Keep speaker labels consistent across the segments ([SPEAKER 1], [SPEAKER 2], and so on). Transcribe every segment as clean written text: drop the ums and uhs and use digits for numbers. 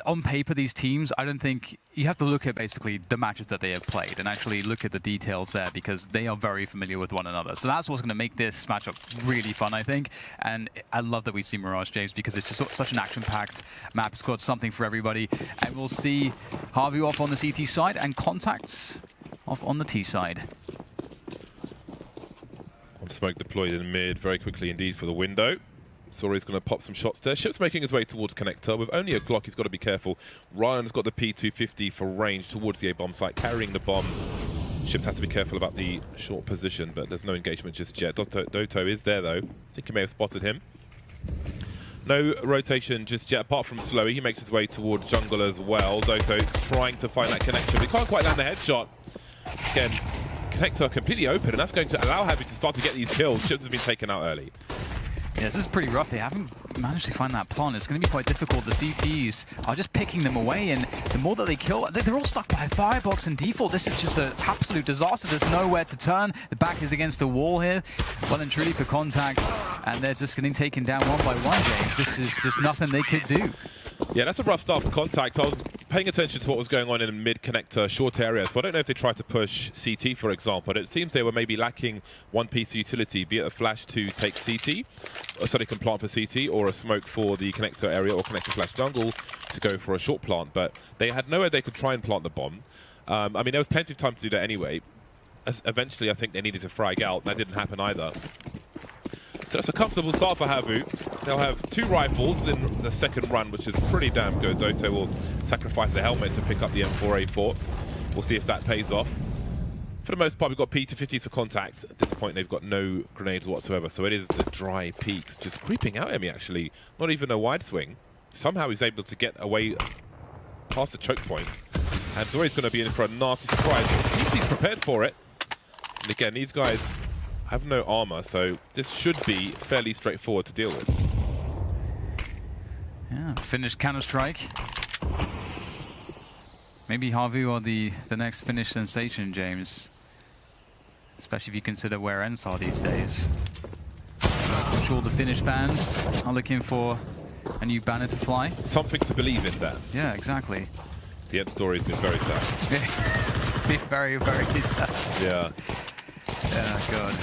[SPEAKER 1] on paper, these teams, I don't think you have to look at basically the matches that they have played and actually look at the details there because they are very familiar with one another. So that's what's going to make this matchup really fun, I think. And I love that we see Mirage, James, because it's just such an action-packed map. It's got something for everybody. And we'll see HAVU off on the CT side and c0ntact off on the T side.
[SPEAKER 2] Smoke deployed in mid very quickly indeed for the window. Sori's going to pop some shots there. Ship's making his way towards connector. With only a Glock, he's got to be careful. Ryan's got the P250 for range towards the A-bomb site, carrying the bomb. Ships has to be careful about the short position, but there's no engagement just yet. Doto is there, though. I think you may have spotted him. No rotation just yet, apart from Slowy. He makes his way towards jungle as well. Doto trying to find that connection. He can't quite land the headshot. Again, connector completely open, and that's going to allow HAVU to start to get these kills. Ships has been taken out early.
[SPEAKER 1] Yeah, this is pretty rough. They haven't managed to find that plant. It's going to be quite difficult. The CTs are just picking them away, and the more that they kill, they're all stuck by a firebox and default. This is just an absolute disaster. There's nowhere to turn. The back is against the wall here. Well and truly for c0ntact, and they're just getting taken down one by one, James. There's nothing they could do.
[SPEAKER 2] Yeah, that's a rough start for c0ntact. I was paying attention to what was going on in mid-connector short areas, so I don't know if they tried to push CT, for example, but it seems they were maybe lacking one piece of utility, be it a flash to take CT, so they can plant for CT, or a smoke for the connector area, or connector/jungle to go for a short plant, but they had nowhere they could try and plant the bomb. I mean, there was plenty of time to do that anyway. Eventually, I think they needed to frag out, and that didn't happen either. So it's a comfortable start for HAVU. They'll have 2 rifles in the second run, which is pretty damn good. Doto will sacrifice a helmet to pick up the M4A4. We'll see if that pays off. For the most part, we've got P250s for c0ntact. At this point, they've got no grenades whatsoever, so it is the dry peaks just creeping out at me, actually. Not even a wide swing. Somehow he's able to get away past the choke point. And Zori's going to be in for a nasty surprise. He's prepared for it. And again, these guys have no armor, so this should be fairly straightforward to deal with.
[SPEAKER 1] Yeah, finished Counter-Strike. Maybe HAVU are the next Finnish sensation, James. Especially if you consider where ends are these days. I'm sure the Finnish fans are looking for a new banner to fly.
[SPEAKER 2] Something to believe in there.
[SPEAKER 1] Yeah, exactly.
[SPEAKER 2] The end story has been very sad.
[SPEAKER 1] It's been very, very sad.
[SPEAKER 2] Yeah.
[SPEAKER 1] Yeah, God.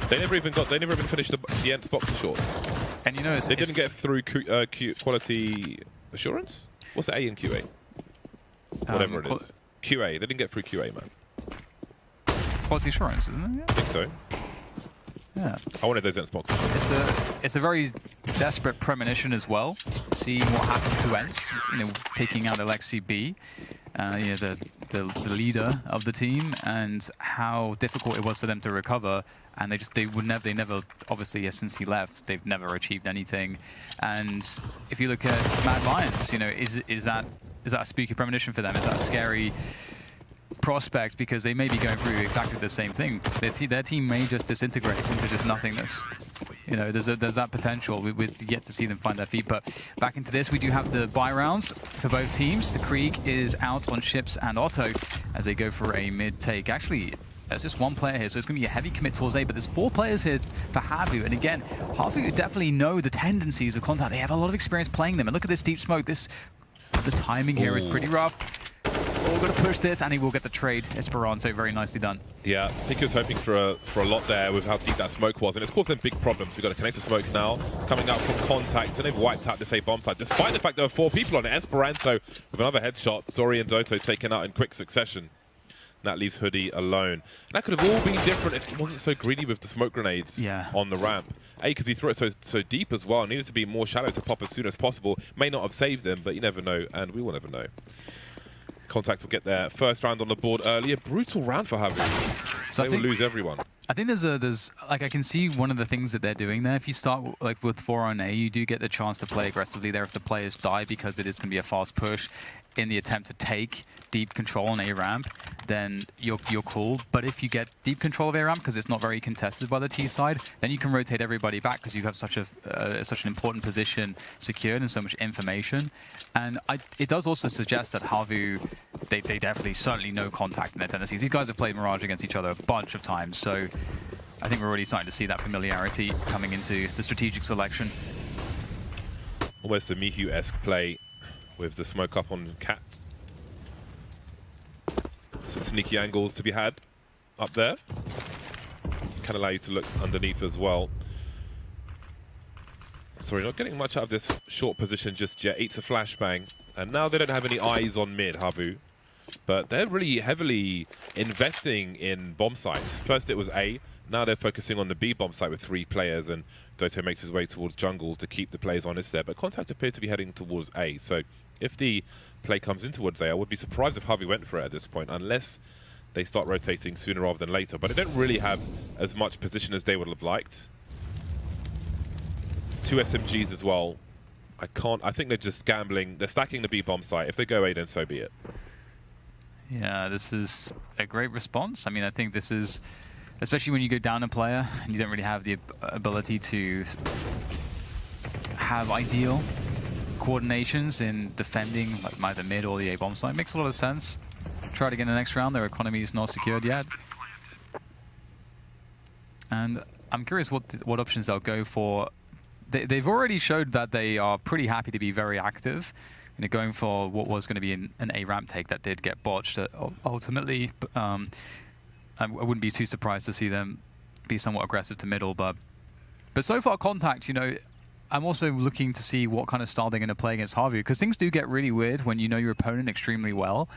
[SPEAKER 2] They never even finished the Ents boxer shorts.
[SPEAKER 1] And you know,
[SPEAKER 2] they didn't get through quality assurance? What's the A in QA? Whatever it is. QA. They didn't get through QA, man.
[SPEAKER 1] Quality assurance, isn't it? Yeah.
[SPEAKER 2] I think so.
[SPEAKER 1] Yeah.
[SPEAKER 2] I wanted those Ents boxers.
[SPEAKER 1] It's a very desperate premonition as well. Seeing what happened to Ents, you know, taking out Alexi B, yeah, the leader of the team, and how difficult it was for them to recover. And they never obviously, since he left, they've never achieved anything. And if you look at Mad Lions, you know, is that a spooky premonition for them? Is that a scary prospect, because they may be going through exactly the same thing? Their team may just disintegrate into just nothingness. You know, there's that potential. We're yet to see them find their feet. But back into this, we do have the buy rounds for both teams. The Krieg is out on Ships and Otto as they go for a mid take. Actually, there's just one player here, so it's going to be a heavy commit towards A, but there's 4 players here for HAVU. And again, HAVU definitely know the tendencies of c0ntact. They have a lot of experience playing them. And look at this deep smoke. The timing here is pretty rough. We're going to push this, and he will get the trade. Esperanto, very nicely done.
[SPEAKER 2] Yeah, I think he was hoping for a lot there with how deep that smoke was, and it's caused them big problems. We've got a connector smoke now coming out from c0ntact, and they've wiped out this A-bomb site, despite the fact there were 4 people on it. Esperanto with another headshot. Zori and Doto taken out in quick succession. And that leaves Hoodie alone. And that could have all been different if he wasn't so greedy with the smoke grenades on the ramp. A, because he threw it so deep as well. It needed to be more shallow to pop as soon as possible. May not have saved them, but you never know, and we will never know. c0ntact will get their first round on the board early. A brutal round for HAVU. So they will lose everyone.
[SPEAKER 1] I think there's like, I can see one of the things that they're doing there. If you start like with 4 on A, you do get the chance to play aggressively there if the players die, because it is going to be a fast push in the attempt to take deep control on A ramp. Then you're cool. But if you get deep control of A ramp, because it's not very contested by the T side, then you can rotate everybody back, because you have such an important position secured and so much information. And it does also suggest that HAVU, they definitely certainly know c0ntact in their tendencies. These guys have played Mirage against each other a bunch of times, so I think we're already starting to see that familiarity coming into the strategic selection.
[SPEAKER 2] Almost a Mihu-esque play with the smoke up on Cat. Some sneaky angles to be had up there. Can allow you to look underneath as well. Sorry, not getting much out of this short position just yet. Eats a flashbang. And now they don't have any eyes on mid, HAVU. But they're really heavily investing in bomb sites. First it was A, now they're focusing on the B bomb site with 3 players, and Doto makes his way towards jungle to keep the players honest there. But Contact appear to be heading towards A. So if the play comes in towards A, I would be surprised if HAVU went for it at this point, unless they start rotating sooner rather than later. But they don't really have as much position as they would have liked. 2 SMGs as well. I think they're just gambling. They're stacking the B bomb site. If they go A, then so be it.
[SPEAKER 1] Yeah, this is a great response. I mean, I think this is, especially when you go down a player and you don't really have the ability to have ideal coordinations in defending like either mid or the A bomb site. Makes a lot of sense. Try it again the next round. Their economy is not secured yet. And I'm curious what options they'll go for. They've already showed that they are pretty happy to be very active. You know, going for what was going to be an A ramp take that did get botched ultimately. I wouldn't be too surprised to see them be somewhat aggressive to middle, but so far Contact, you know, I'm also looking to see what kind of style they're going to play against HAVU, because things do get really weird when you know your opponent extremely well.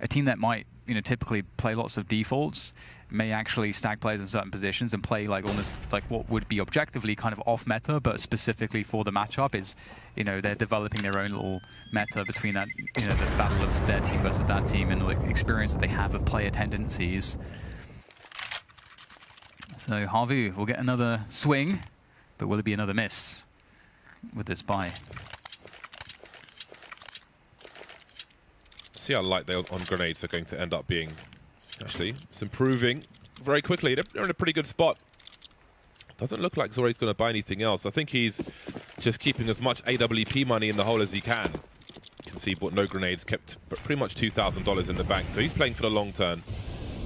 [SPEAKER 1] A team that might, you know, typically play lots of defaults may actually stack players in certain positions and play like almost like what would be objectively kind of off meta, but specifically for the matchup is, you know, they're developing their own little meta between that, you know, the battle of their team versus that team and the experience that they have of player tendencies. So HAVU will get another swing, but will it be another miss with this buy?
[SPEAKER 2] See how light they on grenades are going to end up being. Actually, it's improving very quickly. They're in a pretty good spot. Doesn't look like Zori's going to buy anything else. I think he's just keeping as much AWP money in the hole as he can. You can see he bought no grenades, kept pretty much $2,000 in the bank. So he's playing for the long term.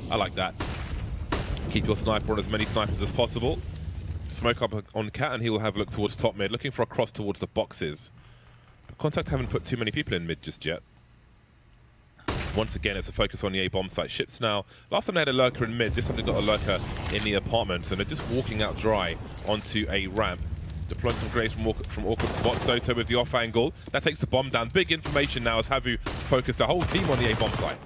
[SPEAKER 2] I like that. Keep your sniper on as many snipers as possible. Smoke up on Cat, and he will have a look towards top mid, looking for a cross towards the boxes. But Contact haven't put too many people in mid just yet. Once again, it's a focus on the A bomb site. Ships now. Last time they had a lurker in mid, this time they got a lurker in the apartments, and they're just walking out dry onto a ramp. Deploying some grenades from awkward spots. Doto with the off angle. That takes the bomb down. Big information now as HAVU focus the whole team on the A bomb site.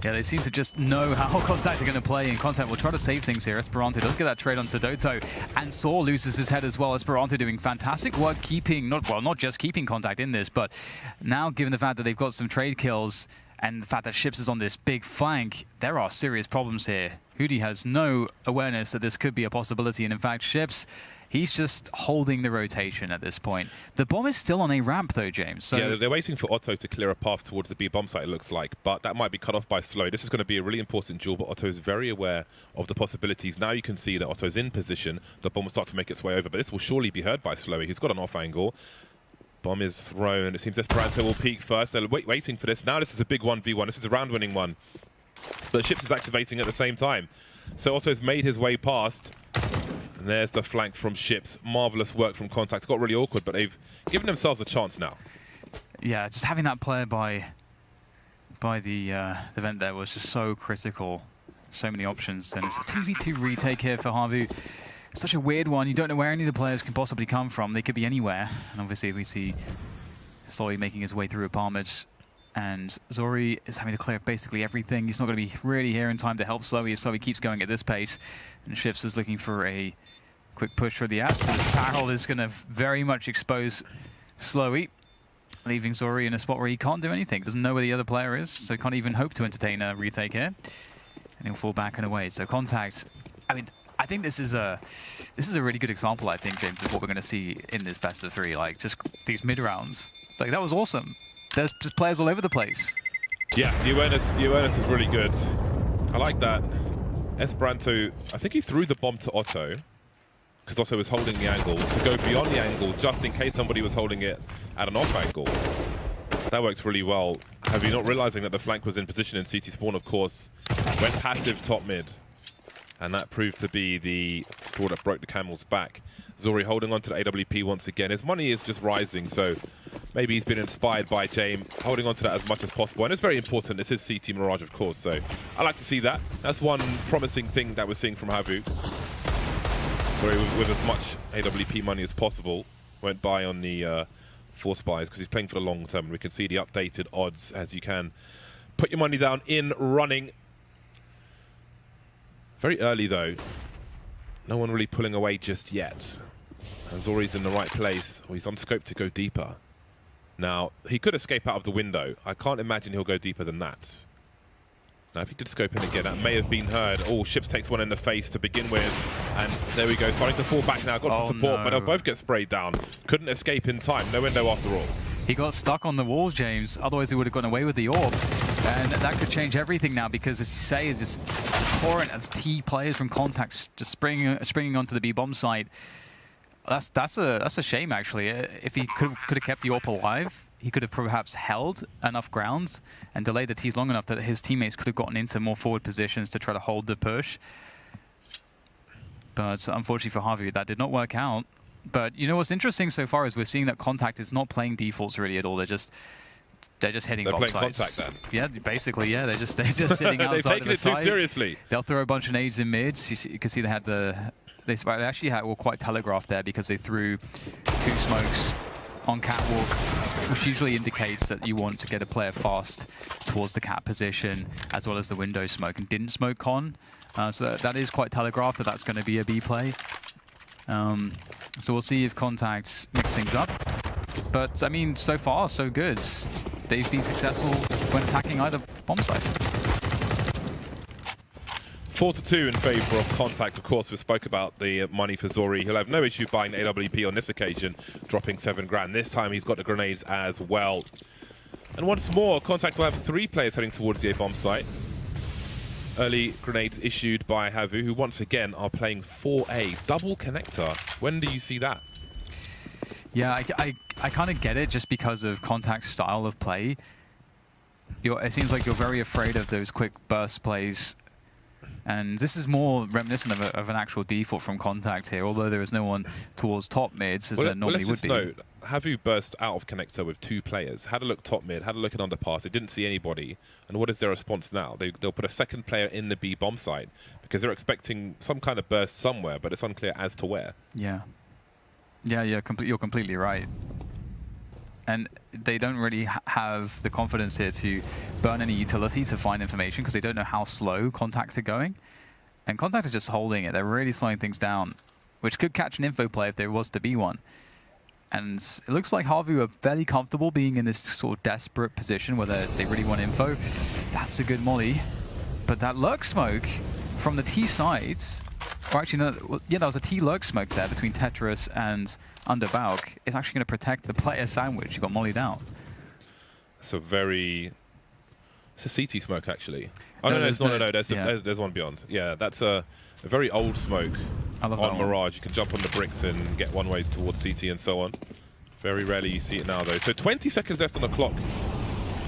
[SPEAKER 1] Yeah, they seem to just know how Contact are going to play, and Contact will try to save things here. Esperanto does get that trade onto Doto, and Saw loses his head as well. Esperanto doing fantastic work keeping, not just keeping Contact in this, but now given the fact that they've got some trade kills, and the fact that Ships is on this big flank, there are serious problems here. HAVU has no awareness that this could be a possibility, and in fact, Ships, he's just holding the rotation at this point. The bomb is still on a ramp though, James. So
[SPEAKER 2] yeah, they're waiting for Otto to clear a path towards the B bomb site, it looks like, but that might be cut off by Slow. This is going to be a really important duel, but Otto is very aware of the possibilities. Now you can see that Otto's in position. The bomb will start to make its way over, but this will surely be heard by Slowy. He's got an off angle. Bomb is thrown. It seems Esperanto will peek first. They're waiting for this. Now this is a big 1v1. This is a round-winning one. But Ships is activating at the same time. So Otto's made his way past. And there's the flank from Ships. Marvelous work from Contact. It's got really awkward, but they've given themselves a chance now.
[SPEAKER 1] Yeah, just having that player by the event there was just so critical. So many options. And it's a 2v2 retake here for HAVU. Such a weird one. You don't know where any of the players can possibly come from. They could be anywhere. And obviously we see Zori making his way through apartments. And Zori is having to clear basically everything. He's not going to be really here in time to help Slowy if Slowy keeps going at this pace. And Ships is looking for a quick push for the apps. The barrel is going to very much expose Slowy, leaving Zori in a spot where he can't do anything. Doesn't know where the other player is, so can't even hope to entertain a retake here. And he'll fall back and away. So Contact, I mean, I think this is a really good example, I think, James, of what we're going to see in this best of 3. Like, just these mid rounds. Like, that was awesome. There's just players all over the place. Yeah,
[SPEAKER 2] the awareness is really good. I like that. Esperanto, I think he threw the bomb to Otto, because Otto was holding the angle, to go beyond the angle, just in case somebody was holding it at an off angle. That works really well. HAVU not realizing that the flank was in position in CT spawn, of course, went passive top mid. And that proved to be the straw that broke the camel's back. Zori holding on to the AWP once again. His money is just rising, so maybe he's been inspired by James, holding on to that as much as possible. And it's very important. This is CT Mirage, of course, so I like to see that. That's one promising thing that we're seeing from HAVU. Zori, with as much AWP money as possible, went by on the 4 spies because he's playing for the long term. And we can see the updated odds as you can. Put your money down in running. Very early, though. No one really pulling away just yet. And Zori's in the right place. Well, he's on scope to go deeper. Now, he could escape out of the window. I can't imagine he'll go deeper than that. Now, if he did scope in again, that may have been heard. Oh, Ships takes one in the face to begin with. And there we go, starting to fall back now. Got some support, but they'll both get sprayed down. Couldn't escape in time. No window after all.
[SPEAKER 1] He got stuck on the wall, James. Otherwise, he would have gone away with the orb. And that could change everything now because, as you say, it's this torrent of T players from Contact just springing onto the B bomb site. That's a shame, actually. If he could have kept the orb alive, he could have perhaps held enough grounds and delayed the T's long enough that his teammates could have gotten into more forward positions to try to hold the push. But unfortunately for HAVU, that did not work out. But you know what's interesting so far is we're seeing that Contact is not playing defaults really at all. They're just hitting bomb sites.
[SPEAKER 2] They're playing Contact then.
[SPEAKER 1] Yeah, basically, yeah. They're just sitting outside.
[SPEAKER 2] They've taken it too seriously.
[SPEAKER 1] They'll throw a bunch of nades in mids. You can see they had they actually were quite telegraphed there because they threw 2 smokes on catwalk, which usually indicates that you want to get a player fast towards the cat position as well as the window smoke, and didn't smoke con. So that is quite telegraphed that that's going to be a B play. So we'll see if Contact mix things up. But I mean, so far so good. They've been successful when attacking either bomb site.
[SPEAKER 2] 4-2 in favour of Contact. Of course, we spoke about the money for Zori. He'll have no issue buying AWP on this occasion, dropping 7 grand. This time he's got the grenades as well. And once more, Contact will have 3 players heading towards the A bomb site. Early grenades issued by HAVU, who once again are playing 4A. Double connector. When do you see that?
[SPEAKER 1] Yeah, I kind of get it just because of Contact's style of play. It seems like you're very afraid of those quick burst plays. And this is more reminiscent of an actual default from Contact here, although there is no one towards top mids as there normally would be.
[SPEAKER 2] Note, HAVU burst out of connector with 2 players. Had a look top mid, had a look at underpass. They didn't see anybody. And what is their response now? They'll put a second player in the B bomb site because they're expecting some kind of burst somewhere, but it's unclear as to where.
[SPEAKER 1] Yeah. Yeah, you're completely right. And they don't really have the confidence here to burn any utility to find information because they don't know how slow Contact are going. And Contact are just holding it. They're really slowing things down, which could catch an info play if there was to be one. And it looks like HAVU are fairly comfortable being in this sort of desperate position where they really want info. That's a good molly. But that lurk smoke from the T side, or actually, no, yeah, there was a T lurk smoke there between Tetris and under Valk. It's actually going to protect the player sandwich. You got mollied out.
[SPEAKER 2] It's a CT smoke actually. Oh no, there's one beyond. Yeah, that's a very old smoke on Mirage. You can jump on the bricks and get one ways towards CT and so on. Very rarely you see it now though. So 20 seconds left on the clock.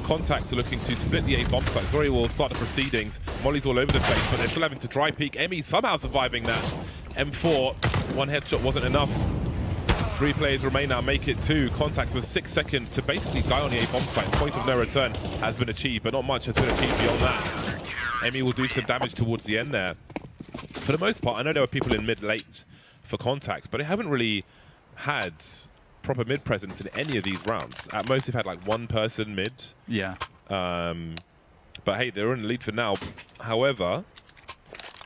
[SPEAKER 2] Contact are looking to split the A bomb site. Zori will start the proceedings. Molly's all over the place, but they're still having to dry peek. Emmy somehow surviving that. M4, 1 headshot wasn't enough. 3 players remain now, make it 2. Contact with 6 seconds to basically die on the A bomb site. Point of no return has been achieved, but not much has been achieved beyond that. Emmy will do some damage towards the end there. For the most part, I know there were people in mid-late for Contact, but they haven't really had proper mid presence in any of these rounds. At most, they've had like 1 person mid.
[SPEAKER 1] Yeah.
[SPEAKER 2] But hey, they're in the lead for now. However,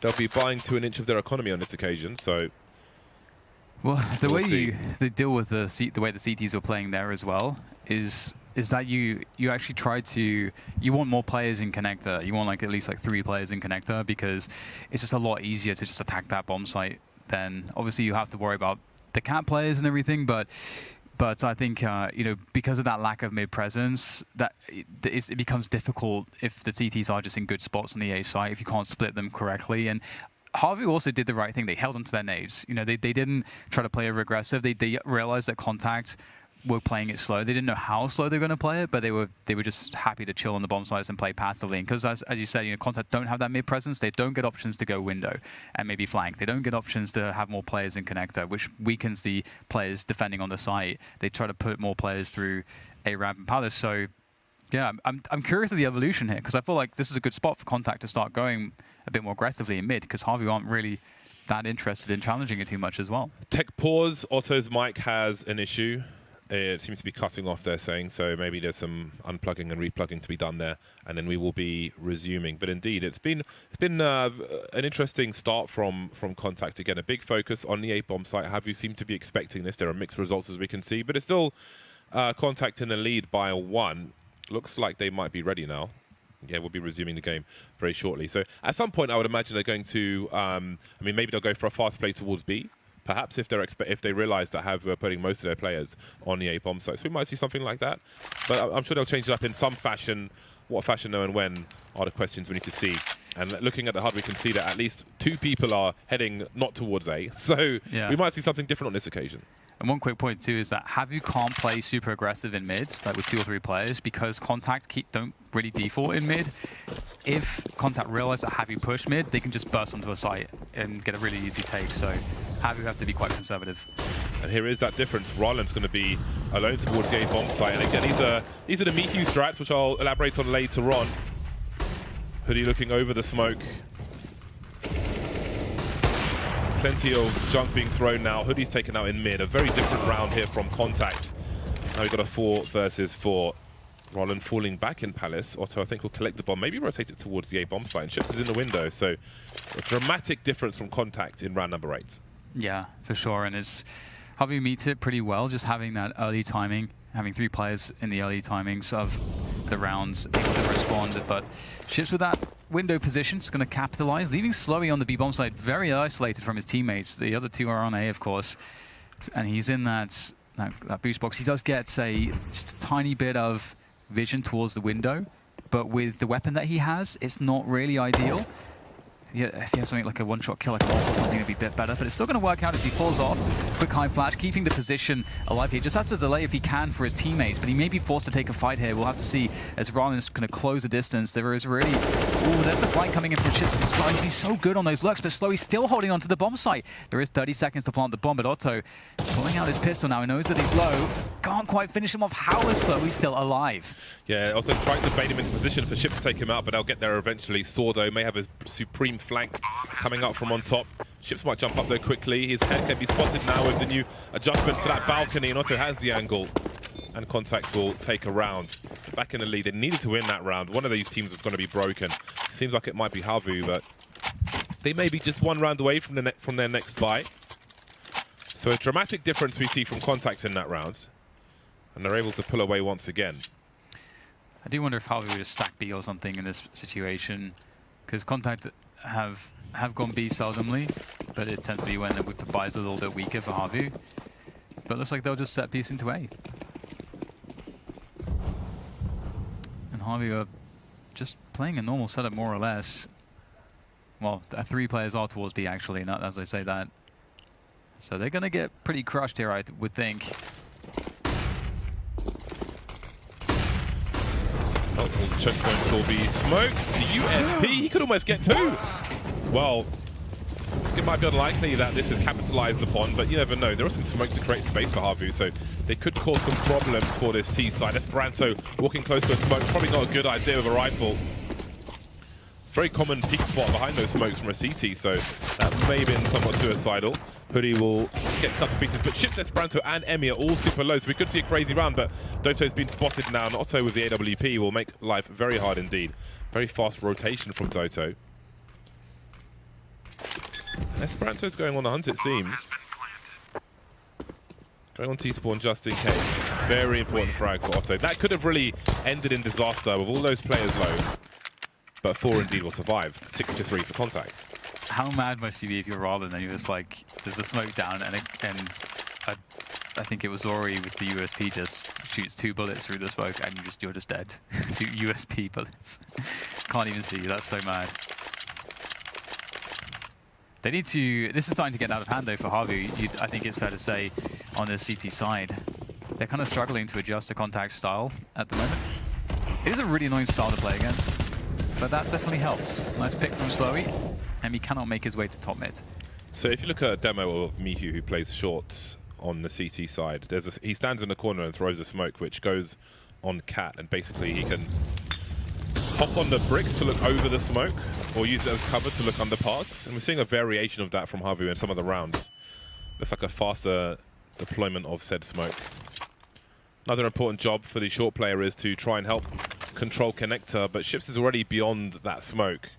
[SPEAKER 2] they'll be buying to an inch of their economy on this occasion, so...
[SPEAKER 1] Well, the way they deal with the way the CTs are playing there as well is that you actually try to... You want more players in connector. You want like at least like 3 players in connector because it's just a lot easier to just attack that bomb site. Then obviously you have to worry about the cat players and everything, but I think you know, because of that lack of mid presence, that it becomes difficult if the CTs are just in good spots on the A site if you can't split them correctly. And HAVU also did the right thing. They held onto their nades. You know, they didn't try to play over aggressive. They realized that Contact were playing it slow. They didn't know how slow they were going to play it, but they were just happy to chill on the bomb sites and play passively. Because as you said, c0ntact don't have that mid presence. They don't get options to go window and maybe flank. They don't get options to have more players in connector, which we can see players defending on the site. They try to put more players through a ramp and palace. So yeah, I'm curious of the evolution here, because I feel like this is a good spot for c0ntact to start going a bit more aggressively in mid, because HAVU aren't really that interested in challenging it too much as well.
[SPEAKER 2] Tech pause. Otto's mic has an issue. It seems to be cutting off, they're saying, so maybe there's some unplugging and replugging to be done there, and then we will be resuming. But indeed, it's been an interesting start from c0ntact. Again, a big focus on the A bomb site. HAVU seem to be expecting this. There are mixed results as we can see, but it's still c0ntact in the lead by 1. Looks like they might be ready now. Yeah, we'll be resuming the game very shortly. So at some point, I would imagine they're going to, I mean, maybe they'll go for a fast play towards B. Perhaps if they realize that HAVU are putting most of their players on the A bomb site. So we might see something like that. But I'm sure they'll change it up in some fashion. What fashion, though, and when are the questions we need to see. And looking at the HUD, we can see that at least 2 people are heading not towards A. So yeah, we might see something different on this occasion.
[SPEAKER 1] And one quick point, too, is that HAVU can't play super aggressive in mids, like with 2 or 3 players, because c0ntact don't really default in mid. If c0ntact realize that HAVU push mid, they can just burst onto a site and get a really easy take. So HAVU have to be quite conservative.
[SPEAKER 2] And here is that difference. Roland's going to be alone towards the A bomb site. And again, these are the Miku strats, which I'll elaborate on later on. Hoodie looking over the smoke. Plenty of junk being thrown now. Hoodie's taken out in mid. A very different round here from c0ntact. Now we've got a 4 versus 4. Roland falling back in Palace. Otto, I think, will collect the bomb. Maybe rotate it towards the A bomb site. And Chips is in the window. So a dramatic difference from c0ntact in round number 8. Yeah,
[SPEAKER 1] for sure. And it's HAVU meets it pretty well, just having that early timing, having 3 players in the early timings of the rounds able to respond. But Chips with that window position is going to capitalize, leaving Slowy on the B bomb side very isolated from his teammates. The other 2 are on A, of course, and he's in that boost box. He does get just a tiny bit of vision towards the window, but with the weapon that he has, it's not really ideal. Yeah, if he has something like a one-shot kill, like an ult or something, it'd be a bit better. But it's still going to work out if he falls off. Quick high flash, keeping the position alive here. Just has to delay if he can for his teammates, but he may be forced to take a fight here. We'll have to see as Roland's going to close the distance. There is really... Ooh, there's a flank coming in from Chips. He's trying to be so good on those lurks, but Slowy's still holding onto the bomb site. There is 30 seconds to plant the bomb, but Otto pulling out his pistol now. He knows that he's low. Can't quite finish him off. How is Slowy still alive?
[SPEAKER 2] Yeah, also trying to bait him into position for Chips to take him out, but they'll get there eventually. Sordo may have his supreme flank coming up from on top. Chips might jump up there quickly. His head can be spotted now with the new adjustments to that balcony, and Otto has the angle. And c0ntact will take a round. Back in the lead. They needed to win that round. One of these teams was going to be broken. Seems like it might be HAVU, but they may be just 1 round away from their next buy. So a dramatic difference we see from c0ntact in that round. And they're able to pull away once again.
[SPEAKER 1] I do wonder if HAVU would just stack B or something in this situation, because c0ntact have gone B seldomly, but it tends to be when the buy is a little bit weaker for HAVU. But it looks like they'll just set piece into A. And HAVU are just playing a normal setup more or less. Well, 3 players are towards B actually, not as I say that. So they're going to get pretty crushed here, I would think.
[SPEAKER 2] Oh, checkpoint will be smoked. The USP, he could almost get 2. Well, it might be unlikely that this is capitalized upon, but you never know. There was some smoke to create space for HAVU, so they could cause some problems for this T side. Esperanto walking close to a smoke, probably not a good idea with a rifle. It's a very common peak spot behind those smokes from a CT, so that may have been somewhat suicidal. Hoodie will get cut to pieces, but Chips, Esperanto, and Emmy are all super low, so we could see a crazy round, but Doto's been spotted now, and Otto with the AWP will make life very hard indeed. Very fast rotation from Doto. Esperanto's going on the hunt, it seems. Going on T-spawn just in case. Very important frag for Otto. That could have really ended in disaster with all those players low. But 4 indeed will survive. 6-3 for c0ntact.
[SPEAKER 1] How mad must you be if you're Roland and you're just like, there's a smoke down and I think it was Ori with the USP just shoots 2 bullets through the smoke and you're just dead. 2 USP bullets. Can't even see you, that's so mad. They need to... This is starting to get out of hand, though, for HAVU. I think it's fair to say, on the CT side. they're kind of struggling to adjust to c0ntact style at the moment. It is a really annoying style to play against, but that definitely helps. Nice pick from Slowy, and he cannot make his way to top mid.
[SPEAKER 2] So if you look at a demo of Mihu, who plays short on the CT side, he stands in the corner and throws a smoke, which goes on Cat, and basically he can hop on the bricks to look over the smoke, or use it as cover to look under pass. And we're seeing a variation of that from HAVU in some of the rounds. Looks like a faster deployment of said smoke. Another important job for the short player is to try and help control connector, but Ships is already beyond that smoke.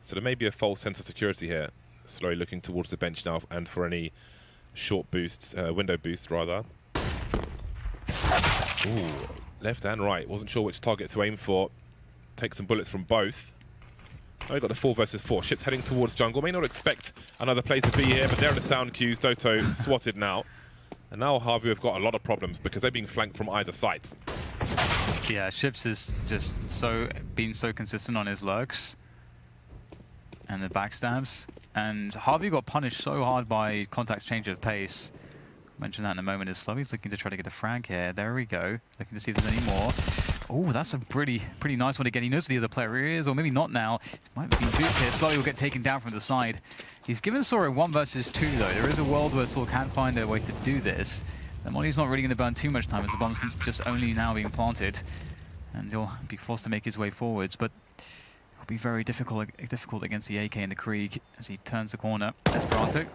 [SPEAKER 2] So there may be a false sense of security here. Slowly looking towards the bench now, and for any short boosts, window boosts rather. Ooh, left and right. Wasn't sure which target to aim for. Take some bullets from both. Oh, we got the 4 versus 4. Ships heading towards jungle. May not expect another player to be here, but there are the sound cues. Doto swatted now. And now HAVU have got a lot of problems because they're being flanked from either side.
[SPEAKER 1] Yeah, Ships is just being so consistent on his lurks and the backstabs. And HAVU got punished so hard by c0ntact's change of pace. Mention that in a moment as Slowy's looking to try to get a frag here. There we go. Looking to see if there's any more. Oh, that's a pretty nice one again. He knows who the other player is, or maybe not now. He might be duped here. Slowy will get taken down from the side. He's given Sora 1 versus 2 though. There is a world where Sora can find a way to do this. The Molly's not really going to burn too much time as the bomb's just only now being planted. And he'll be forced to make his way forwards, but it'll be very difficult against the AK and the Krieg as he turns the corner. Esperanto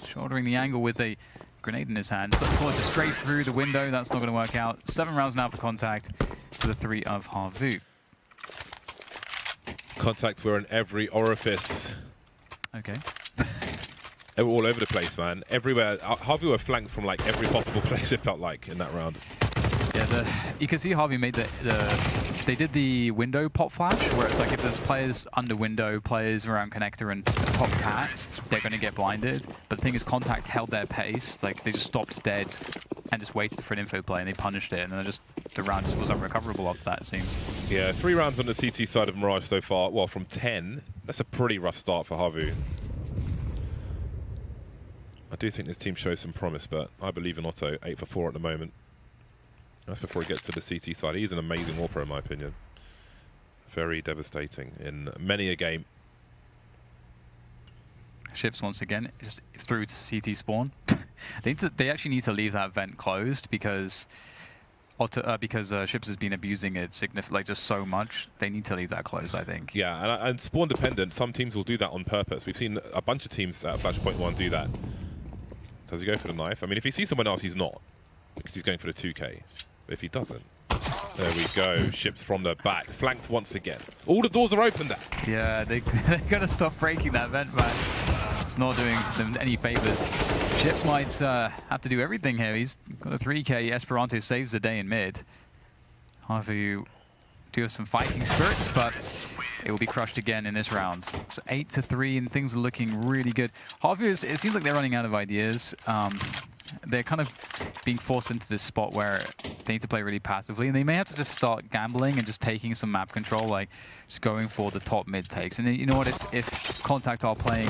[SPEAKER 1] shouldering the angle with a grenade in his hand. So sort of just straight through the window. That's not going to work out. 7 rounds now for c0ntact to the 3 of HAVU.
[SPEAKER 2] c0ntact were in every orifice.
[SPEAKER 1] Okay.
[SPEAKER 2] They were all over the place, man. Everywhere. HAVU were flanked from like every possible place, it felt like, in that round.
[SPEAKER 1] Yeah, you can see HAVU made they did the window pop flash, where it's like if there's players under window, players around connector and pop cat, they're going to get blinded. But the thing is, c0ntact held their pace. Like, they just stopped dead and just waited for an info play, and they punished it. And then the round just was unrecoverable after that, it seems.
[SPEAKER 2] Yeah, 3 rounds on the CT side of Mirage so far. Well, from 10. That's a pretty rough start for HAVU. I do think this team shows some promise, but I believe in Otto. 8 for 4 at the moment. That's before he gets to the CT side. He's an amazing warper, in my opinion. Very devastating in many a game.
[SPEAKER 1] Ships once again just through to CT spawn. They actually need to leave that vent closed because Ships has been abusing it significantly, like just so much. They need to leave that closed, I think.
[SPEAKER 2] Yeah, and spawn dependent. Some teams will do that on purpose. We've seen a bunch of teams at Flashpoint 1 do that. Does he go for the knife? I mean, if he sees someone else, he's not, because he's going for the 2K. But if he doesn't, there we go. Ships from the back, flanked once again. All the doors are open there.
[SPEAKER 1] Yeah, they gotta stop breaking that vent, man. It's not doing them any favors. Ships might have to do everything here. He's got a 3K. Esperanto saves the day in mid. HAVU do have some fighting spirits, but it will be crushed again in this round. So 8-3, and things are looking really good. HAVU, it seems like they're running out of ideas. They're kind of being forced into this spot where they need to play really passively, and they may have to just start gambling and just taking some map control, like just going for the top mid takes. And you know what, if c0ntact are playing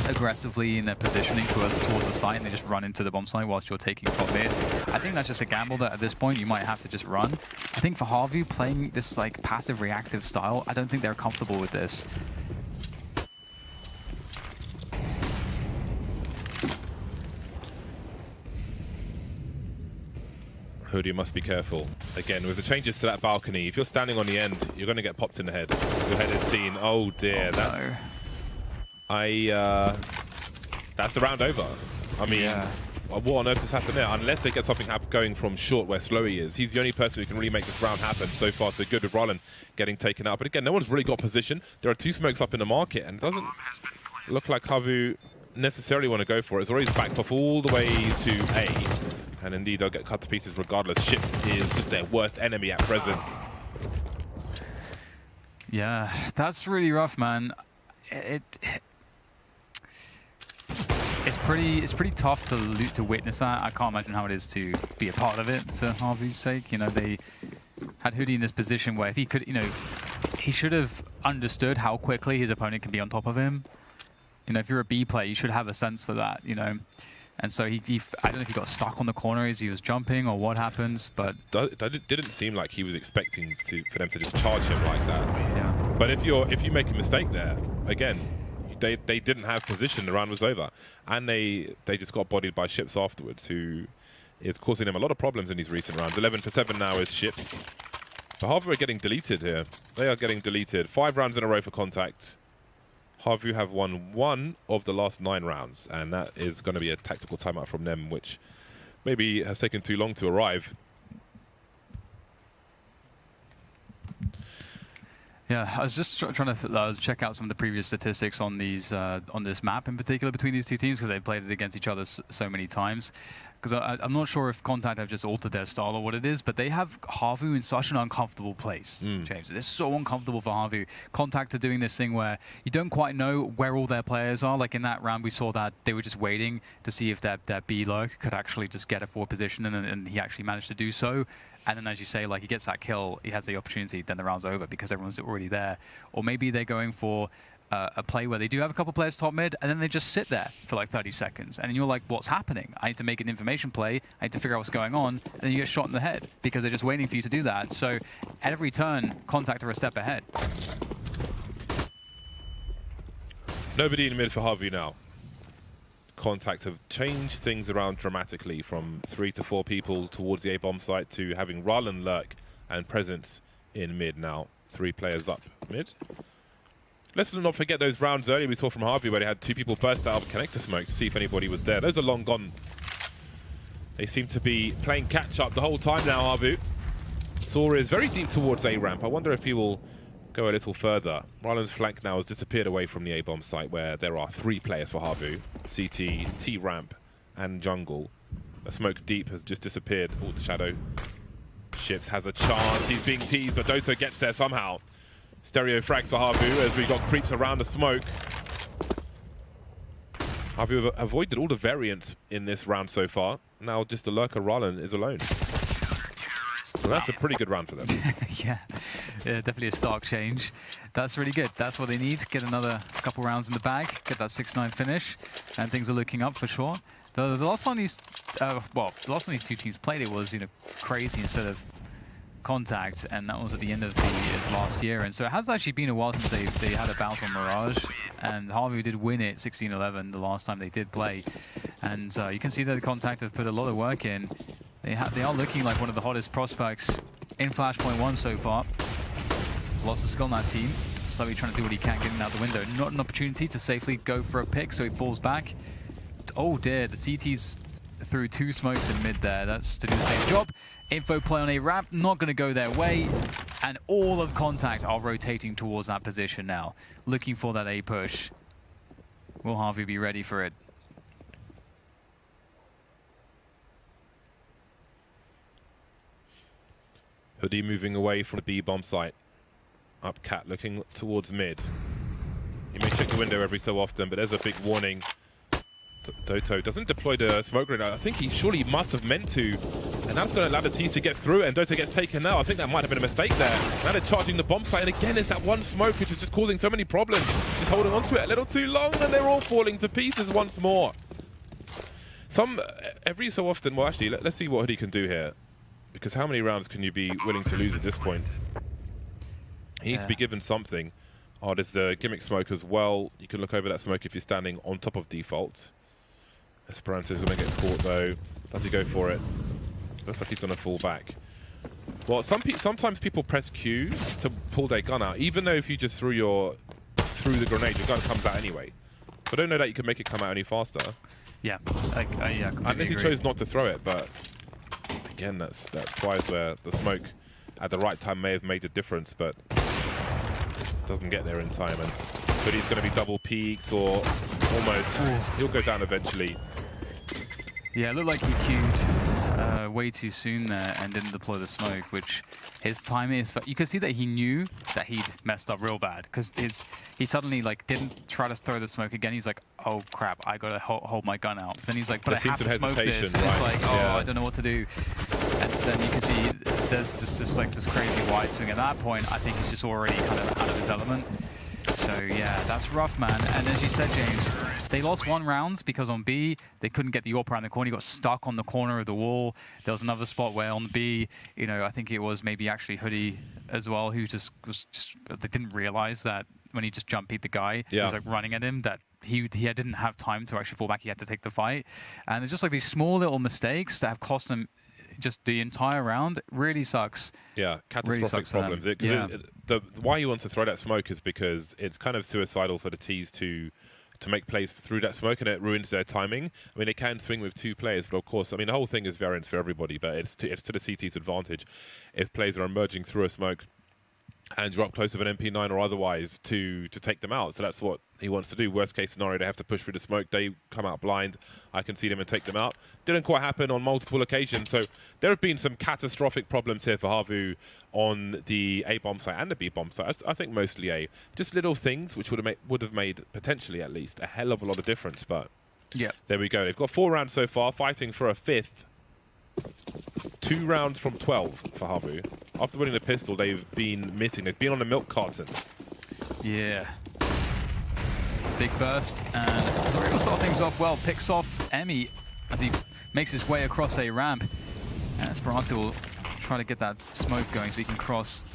[SPEAKER 1] aggressively in their positioning towards the site and they just run into the bomb site whilst you're taking top mid, I think that's just a gamble that at this point you might have to just run. I think for HAVU, playing this like passive reactive style, I don't think they're comfortable with this.
[SPEAKER 2] Hoodie must be careful. Again, with the changes to that balcony, if you're standing on the end, you're going to get popped in the head. Your head is seen. Oh dear, that's... No. That's the round over. I mean, yeah. What on earth has happened there? Unless they get something going from short where Slowy is. He's the only person who can really make this round happen. So far, so good with Roland getting taken out. But again, no one's really got position. There are 2 smokes up in the market, and it doesn't look like HAVU necessarily want to go for it. It's already backed off all the way to A. And indeed, they'll get cut to pieces regardless. Ships is just their worst enemy at present.
[SPEAKER 1] Yeah, that's really rough, man. It's pretty tough to witness that. I can't imagine how it is to be a part of it for HAVU's sake. You know, they had Hoodie in this position where if he could, you know, he should have understood how quickly his opponent can be on top of him. You know, if you're a B player, you should have a sense for that, you know. And so I don't know if he got stuck on the corner as he was jumping or what happens, but
[SPEAKER 2] That didn't seem like he was expecting for them to just charge him like that.
[SPEAKER 1] yeah.
[SPEAKER 2] But if you make a mistake there, again, they didn't have position. The round was over, and they just got bodied by Ships afterwards, who is causing them a lot of problems in these recent rounds. 11 for 7 now is Ships. The HAVU are getting deleted here. They are getting deleted. 5 rounds in a row for Contact. HAVU have won 1 of the last 9 rounds, and that is going to be a tactical timeout from them, which maybe has taken too long to arrive.
[SPEAKER 1] Yeah, I was just trying to check out some of the previous statistics on these on this map in particular between these two teams, because they've played it against each other so many times. Because I'm not sure if Contact have just altered their style or what it is, but they have HAVU in such an uncomfortable place, James. It's so uncomfortable for HAVU. Contact are doing this thing where you don't quite know where all their players are. Like in that round, we saw that they were just waiting to see if their B-Lurk could actually just get a forward position, and he actually managed to do so. And then, as you say, like he gets that kill, he has the opportunity, then the round's over because everyone's already there. Or maybe they're going for a play where they do have a couple players top mid, and then they just sit there for like 30 seconds. And you're like, what's happening? I need to make an information play. I need to figure out what's going on. And then you get shot in the head because they're just waiting for you to do that. So every turn, Contact are a step ahead.
[SPEAKER 2] Nobody in mid for HAVU now. Contact have changed things around dramatically from 3 to 4 people towards the A-bomb site to having Rylan lurk and presence in mid now. 3 players up mid. Let's not forget those rounds earlier we saw from HAVU where they had 2 people burst out of connector smoke to see if anybody was there. Those are long gone. They seem to be playing catch-up the whole time now, HAVU. Sora is very deep towards A-ramp. I wonder if he will go a little further. Rylan's flank now has disappeared away from the A-bomb site where there are 3 players for HAVU. CT, T-ramp, and jungle. A smoke deep has just disappeared. Oh, the shadow. Ships has a chance. He's being teased, but Doto gets there somehow. Stereo frag for HAVU as we got creeps around the smoke. HAVU have avoided all the variants in this round so far. Now just the lurker Rylan is alone. So that's a pretty good round for them.
[SPEAKER 1] Yeah, definitely a stark change. That's really good. That's what they need. Get another couple rounds in the bag, get that 6-9 finish, and things are looking up for sure. The last time these, the last time these 2 teams played, it was crazy instead of Contact, and that was at the end of the last year. And so it has actually been a while since they had a bout on Mirage, and HAVU did win it 16-11 the last time they did play. And you can see that the Contact have put a lot of work in. They are looking like one of the hottest prospects in Flashpoint 1 so far. Lots of skill on that team. Slowly trying to do what he can, getting out the window. Not an opportunity to safely go for a pick, so he falls back. Oh dear, the CT's threw 2 smokes in mid there. That's to do the same job. Info play on a ramp, not going to go their way. And all of Contact are rotating towards that position now, looking for that A push. Will HAVU be ready for it?
[SPEAKER 2] Hoodie moving away from the B-bomb site. Up Cat looking towards mid. You may check the window every so often, but there's a big warning. Doto doesn't deploy the smoke grenade. I think he surely must have meant to. And that's going to allow the T's to get through, and Doto gets taken now. I think that might have been a mistake there. Now they're charging the bomb site, and again, it's that one smoke which is just causing so many problems. Just holding onto it a little too long, and they're all falling to pieces once more. Every so often, well actually, let's see what Hoodie can do here. Because how many rounds can you be willing to lose at this point? He needs to be given something. Oh, there's the gimmick smoke as well. You can look over that smoke if you're standing on top of default. Esperanto's going to get caught though. Does he go for it? Looks like he's going to fall back. Well, sometimes people press Q to pull their gun out, even though if you just threw the grenade, your gun comes out anyway. I don't know that you can make it come out any faster.
[SPEAKER 1] Yeah, yeah.
[SPEAKER 2] Unless he chose not to throw it, but again, that's twice where the smoke at the right time may have made a difference, but doesn't get there in time. But he's going to be double peaked or almost. He'll go down eventually.
[SPEAKER 1] Yeah, it looked like he queued way too soon there and didn't deploy the smoke, which his timing is... You could see that he knew that he'd messed up real bad, because he suddenly didn't try to throw the smoke again. He's like, oh crap, I gotta hold my gun out. But then he's like, but I have to smoke this. And it's like, oh, yeah. I don't know what to do. And so then you can see there's just this crazy wide swing. At that point, I think he's just already kind of out of his element. So yeah, that's rough, man. And as you said, James, they lost 1 round because on B, they couldn't get the AWP around the corner. He got stuck on the corner of the wall. There was another spot where on B, you know, I think it was maybe actually Hoodie as well, who they didn't realize that when he just jump beat the guy, he was like running at him, that he didn't have time to actually fall back. He had to take the fight. And it's just like these small little mistakes that have cost him just the entire round. Really sucks.
[SPEAKER 2] Yeah, catastrophic
[SPEAKER 1] really
[SPEAKER 2] problems. Why he wants to throw that smoke is because it's kind of suicidal for the T's to make plays through that smoke, and it ruins their timing. I mean, they can swing with 2 players, but of course, I mean, the whole thing is variance for everybody, but it's to the CT's advantage if players are emerging through a smoke and you're up close with an MP9 or otherwise to take them out. So that's what he wants to do. Worst case scenario, they have to push through the smoke. They come out blind. I can see them and take them out. Didn't quite happen on multiple occasions. So there have been some catastrophic problems here for HAVU on the A bomb site and the B bomb site. I think mostly A. Just little things which would have made potentially at least a hell of a lot of difference. But yeah, there we go. They've got 4 rounds so far, fighting for a 5th. 2 rounds from 12 for HAVU. After winning the pistol, they've been missing. They've been on the milk carton. Yeah.
[SPEAKER 1] Big burst, and Zoria will start things off well. Picks off Emmy as he makes his way across a ramp. And Esperanto will try to get that smoke going so he can cross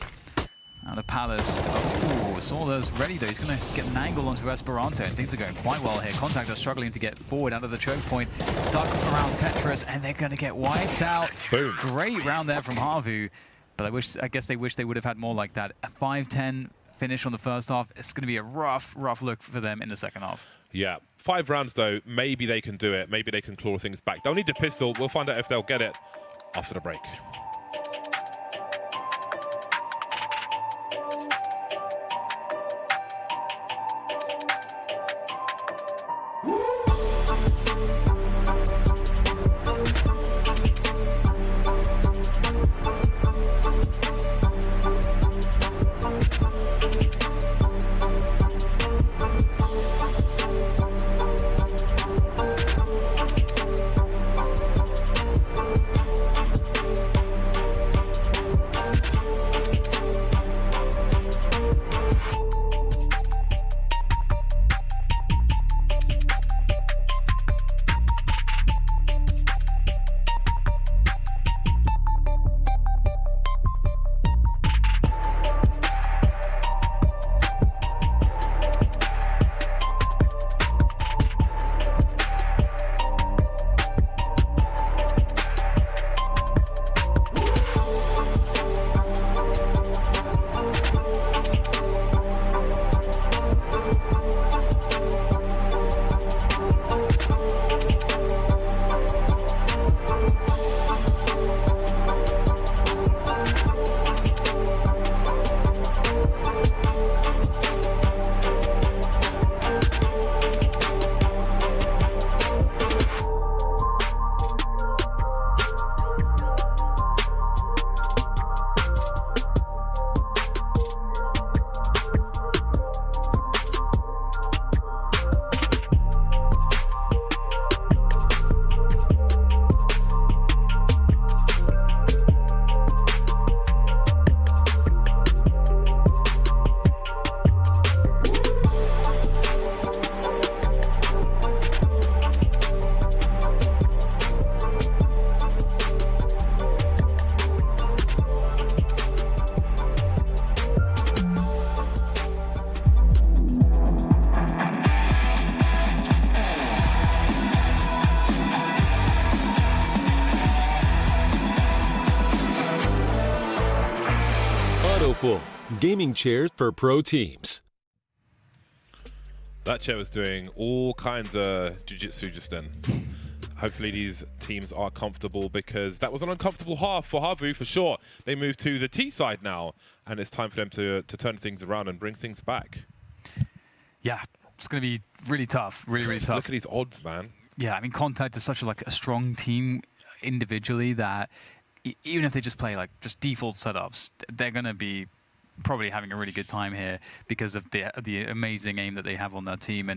[SPEAKER 1] out of Palace. Oh, Sawler's ready though. He's going to get an angle onto Esperanto, and things are going quite well here. Contact are struggling to get forward out of the choke point. Stuck around Tetris, and they're going to get wiped out.
[SPEAKER 2] Boom.
[SPEAKER 1] Great round there from HAVU, but I guess they wish they would have had more like that. A 5-10 finish on the first half. It's going to be a rough look for them in the second half.
[SPEAKER 2] Yeah. 5 rounds though. Maybe they can do it. Maybe they can claw things back. They'll need the pistol. We'll find out if they'll get it after the break.
[SPEAKER 3] Gaming chairs for pro teams.
[SPEAKER 2] That chair was doing all kinds of jiu-jitsu just then. Hopefully these teams are comfortable, because that was an uncomfortable half for HAVU for sure. They move to the T side now, and it's time for them to turn things around and bring things back.
[SPEAKER 1] Yeah, it's going to be really tough, really tough.
[SPEAKER 2] Look at these odds, man.
[SPEAKER 1] Yeah, I mean, Contact is such a strong team individually that even if they just play just default setups, they're going to be probably having a really good time here because of the amazing aim that they have on their team,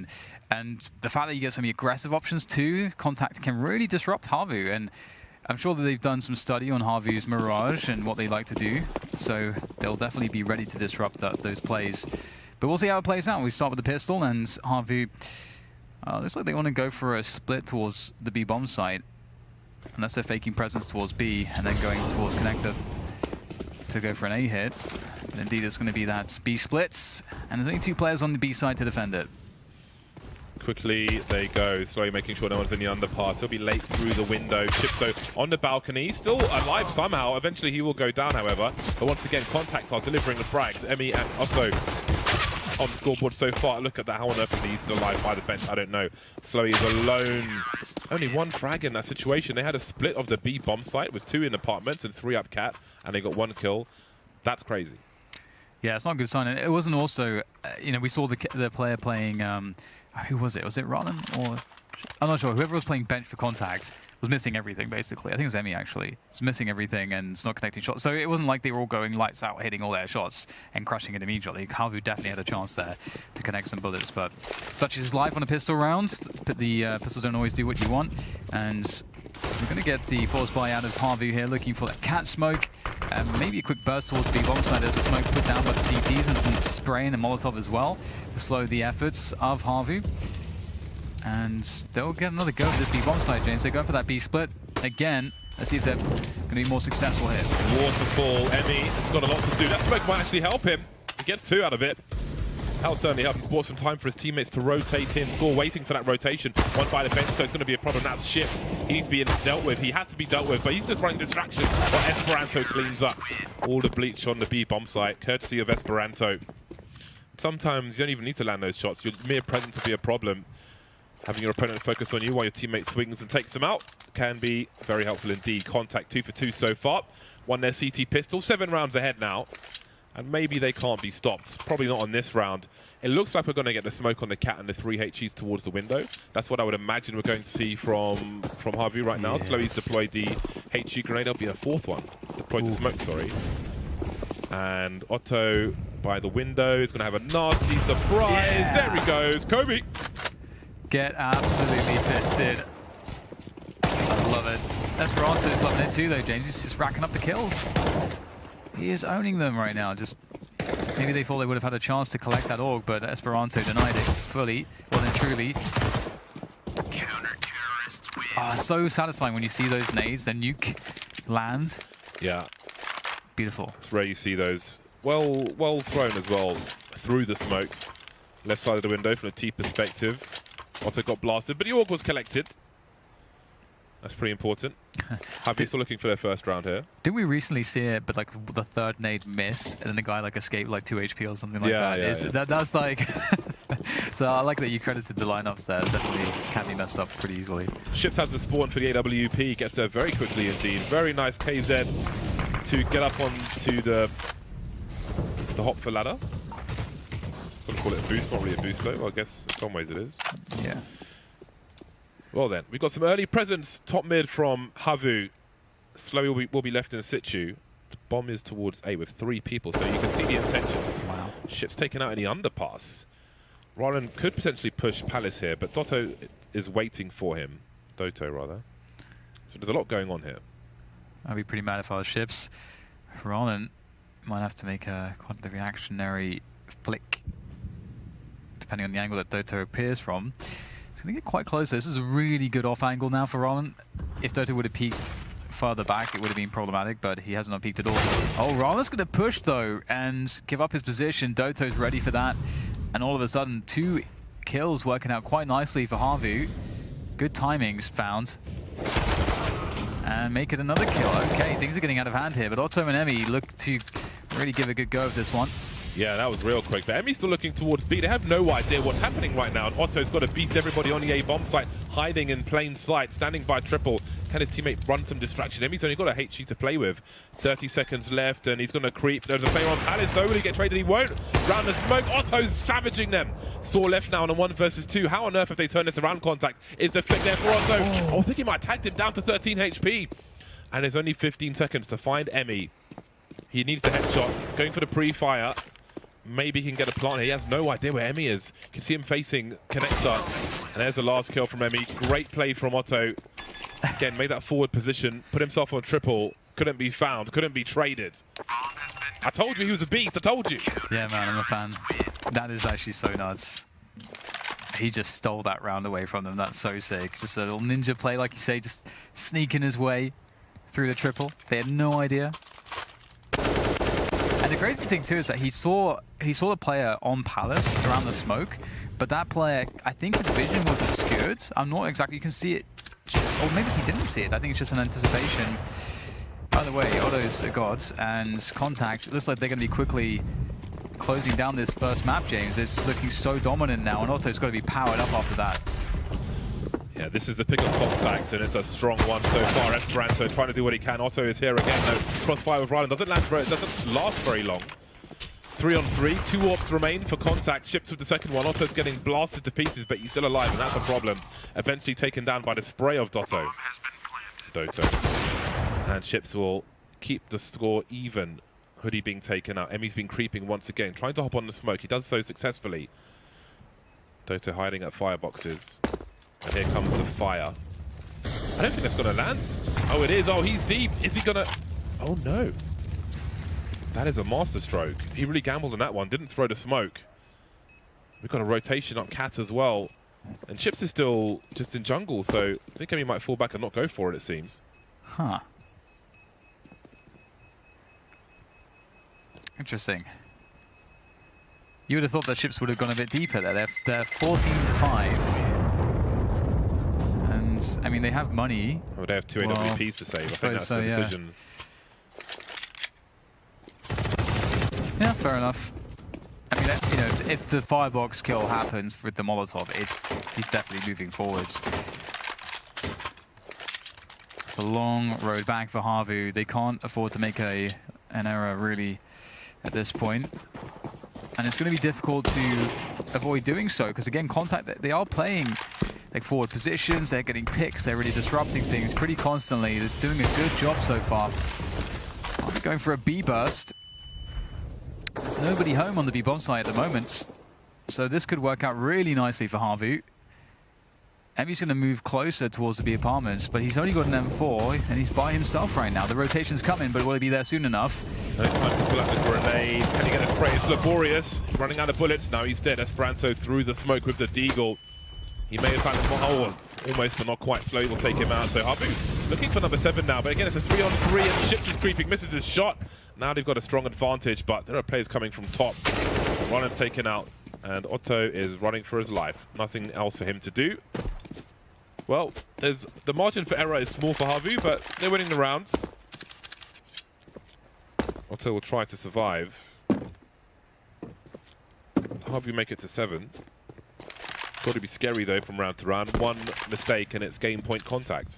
[SPEAKER 1] and the fact that you get so many aggressive options too. Contact can really disrupt HAVU, and I'm sure that they've done some study on HAVU's Mirage and what they like to do, so they'll definitely be ready to disrupt those plays. But we'll see how it plays out. We start with the pistol, and HAVU looks like they want to go for a split towards the B bomb site. Unless they're faking presence towards B and then going towards connector to go for an A hit. But indeed, it's going to be that B splits, and there's only 2 players on the B side to defend it.
[SPEAKER 2] Quickly they go, slowly making sure no one's in the underpass. He'll be late through the window. Chipso on the balcony, still alive somehow. Eventually he will go down, however. But once again, c0ntact are delivering the frags. Emmy and Otto on the scoreboard so far. Look at that. How on earth he's still alive by the bench? I don't know. Slowy is alone. Only 1 frag in that situation. They had a split of the B bomb site with 2 in apartments and 3 up cat, and they got 1 kill. That's crazy.
[SPEAKER 1] Yeah, it's not a good sign. And it wasn't also, you know, we saw the player playing, who was it? Was it Ronan? Or I'm not sure. Whoever was playing bench for c0ntact was missing everything, basically. I think it was Emmy, actually. It's missing everything and it's not connecting shots. So it wasn't like they were all going lights out, hitting all their shots and crushing it immediately. HAVU definitely had a chance there to connect some bullets. But such is life on a pistol round. The pistols don't always do what you want. And we're going to get the force buy out of HAVU here, looking for that cat smoke. Maybe a quick burst towards the B-bomb side. There's a smoke put down by the CTs and some spray and a Molotov as well to slow the efforts of HAVU. And they'll get another go at this B-bomb side, James. They're going for that B-split again. Let's see if they're going to be more successful here.
[SPEAKER 2] Waterfall, Emmy has got a lot to do. That smoke might actually help him. He gets 2 out of it. That'll certainly help. He's bought some time for his teammates to rotate in. Saw waiting for that rotation. 1 by the bench, so it's going to be a problem. That's shifts. He needs to be dealt with. He has to be dealt with, but he's just running distraction while Esperanto cleans up all the bleach on the B bomb site, courtesy of Esperanto. Sometimes you don't even need to land those shots. Your mere presence will be a problem. Having your opponent focus on you while your teammate swings and takes them out can be very helpful indeed. c0ntact 2 for 2 so far. Won their CT pistol. 7 rounds ahead now. And maybe they can't be stopped. Probably not on this round. It looks like we're going to get the smoke on the cat and the 3 HEs towards the window. That's what I would imagine we're going to see from HAVU right now. Yes. Slowy's deployed the HE grenade. There'll be a 4th one. Deployed the smoke, sorry. And Otto by the window is going to have a nasty surprise. Yeah. There he goes. Kobe.
[SPEAKER 1] Get absolutely fisted. I love it. Esperanto's loving it too, though, James. He's just racking up the kills. He is owning them right now. Just maybe they thought they would have had a chance to collect that org, but Esperanto denied it fully, well and truly. So satisfying when you see those nades, the nuke land.
[SPEAKER 2] Yeah.
[SPEAKER 1] Beautiful.
[SPEAKER 2] It's rare you see those. Well thrown as well through the smoke. Left side of the window from a T perspective. Otto got blasted, but the org was collected. That's pretty important. HAVU still looking for their 1st round here.
[SPEAKER 1] Didn't we recently see it, but like the 3rd nade missed, and then the guy like escaped like 2 HP or something like that?
[SPEAKER 2] Yeah.
[SPEAKER 1] That's like... So I like that you credited the lineups there. Definitely can be messed up pretty easily.
[SPEAKER 2] Ships has the spawn for the AWP. Gets there very quickly indeed. Very nice KZ to get up onto the hop for ladder. I'm gonna call it a boost, not really a boost though. Well, I guess in some ways it is.
[SPEAKER 1] Yeah.
[SPEAKER 2] Well then, we've got some early presence top mid from HAVU. Slowy will be left in situ. The bomb is towards A with 3 people, so you can see the intentions.
[SPEAKER 1] Wow.
[SPEAKER 2] Ship's taken out in the underpass. Ronan could potentially push Palace here, but Dotto is waiting for him. Doto, rather. So there's a lot going on here.
[SPEAKER 1] I'd be pretty mad if I was Ships. Ronan might have to make quite the reactionary flick, depending on the angle that Doto appears from. It's going to get quite close. This is a really good off angle now for Ronan. If Doto would have peeked further back, it would have been problematic, but he has not peeked at all. Oh, Ronan's going to push, though, and give up his position. Doto's ready for that. And all of a sudden, 2 kills working out quite nicely for HAVU. Good timings found. And make it another kill. Okay, things are getting out of hand here, but Otto and Emmy look to really give a good go of this one.
[SPEAKER 2] Yeah, that was real quick. But Emmy's still looking towards B. They have no idea what's happening right now. And Otto's got to beast everybody on the A bomb site, hiding in plain sight, standing by triple. Can his teammate run some distraction? Emmy's only got a HG to play with. 30 seconds left, and he's going to creep. There's a player on Palace, though. Will he get traded? He won't. Round the smoke. Otto's savaging them. Saw left now on a 1 versus 2. How on earth have they turned this around? c0ntact. Is the flick there for Otto? Oh, I think he might have tagged him down to 13 HP. And there's only 15 seconds to find Emmy. He needs the headshot. Going for the pre-fire. Maybe he can get a plant. He has no idea where Emmy is. You can see him facing connector. And there's the last kill from Emmy. Great play from Otto. Again, made that forward position. Put himself on triple. Couldn't be found. Couldn't be traded. I told you he was a beast. I told you.
[SPEAKER 1] Yeah, man, I'm a fan. That is actually so nuts. He just stole that round away from them. That's so sick. Just a little ninja play, like you say, just sneaking his way through the triple. They had no idea. And the crazy thing too is that he saw the player on Palace around the smoke, but that player, I think his vision was obscured. I'm not exactly, you can see it, or maybe he didn't see it. I think it's just an anticipation. By the way, Otto's a god, and c0ntact, it looks like they're going to be quickly closing down this first map, James. It's looking so dominant now, and Otto's got to be powered up after that.
[SPEAKER 2] Yeah, this is the pick of c0ntact, and it's a strong one so far. Esperanto trying to do what he can. Otto is here again, though. Crossfire with Ryland doesn't last very long. 3 on 3, 2 AWPs remain for c0ntact. Ships with the second one. Otto's getting blasted to pieces, but he's still alive, and that's a problem. Eventually taken down by the spray of Doto. And Ships will keep the score even. Hoodie being taken out. Emmy's been creeping once again, trying to hop on the smoke. He does so successfully. Doto hiding at fireboxes. And here comes the fire. I don't think that's going to land. Oh, it is. Oh, he's deep. Is he going to... Oh, no. That is a master stroke. He really gambled on that one. Didn't throw the smoke. We've got a rotation up Cat as well. And Chips is still just in jungle, so I think Emmy might fall back and not go for it, it seems.
[SPEAKER 1] Huh. Interesting. You would have thought that Ships would have gone a bit deeper there. They're 14-5. And, I mean, they have money.
[SPEAKER 2] Oh, they have 2 AWPs to save. I think that's the decision.
[SPEAKER 1] Yeah, fair enough. I mean, you know, if the firebox kill happens with the Molotov, he's definitely moving forwards. It's a long road back for HAVU. They can't afford to make an error, really, at this point. And it's going to be difficult to avoid doing so, because again, c0ntact, they are playing like forward positions, they're getting picks, they're really disrupting things pretty constantly. They're doing a good job so far. I'll be going for a B burst. There's nobody home on the B bomb site at the moment, so this could work out really nicely for HAVU. Emmy's going to move closer towards the B apartments, but he's only got an M4, and he's by himself right now. The rotation's coming, but will he be there soon enough?
[SPEAKER 2] No time to pull out the grenade. Can he get a spray? It's laborious. Running out of bullets. Now he's dead. Esperanto through the smoke with the deagle. He may have found him almost, but not quite. Slowly will take him out. So HAVU looking for number 7 now, but again, it's a 3 on 3, and Ships is creeping, misses his shot. Now they've got a strong advantage, but there are players coming from top. Ronan's taken out, and Otto is running for his life. Nothing else for him to do. Well, the margin for error is small for HAVU, but they're winning the rounds. Otto will try to survive. HAVU make it to 7. Got to be scary though from round to round. One mistake and it's game point c0ntact.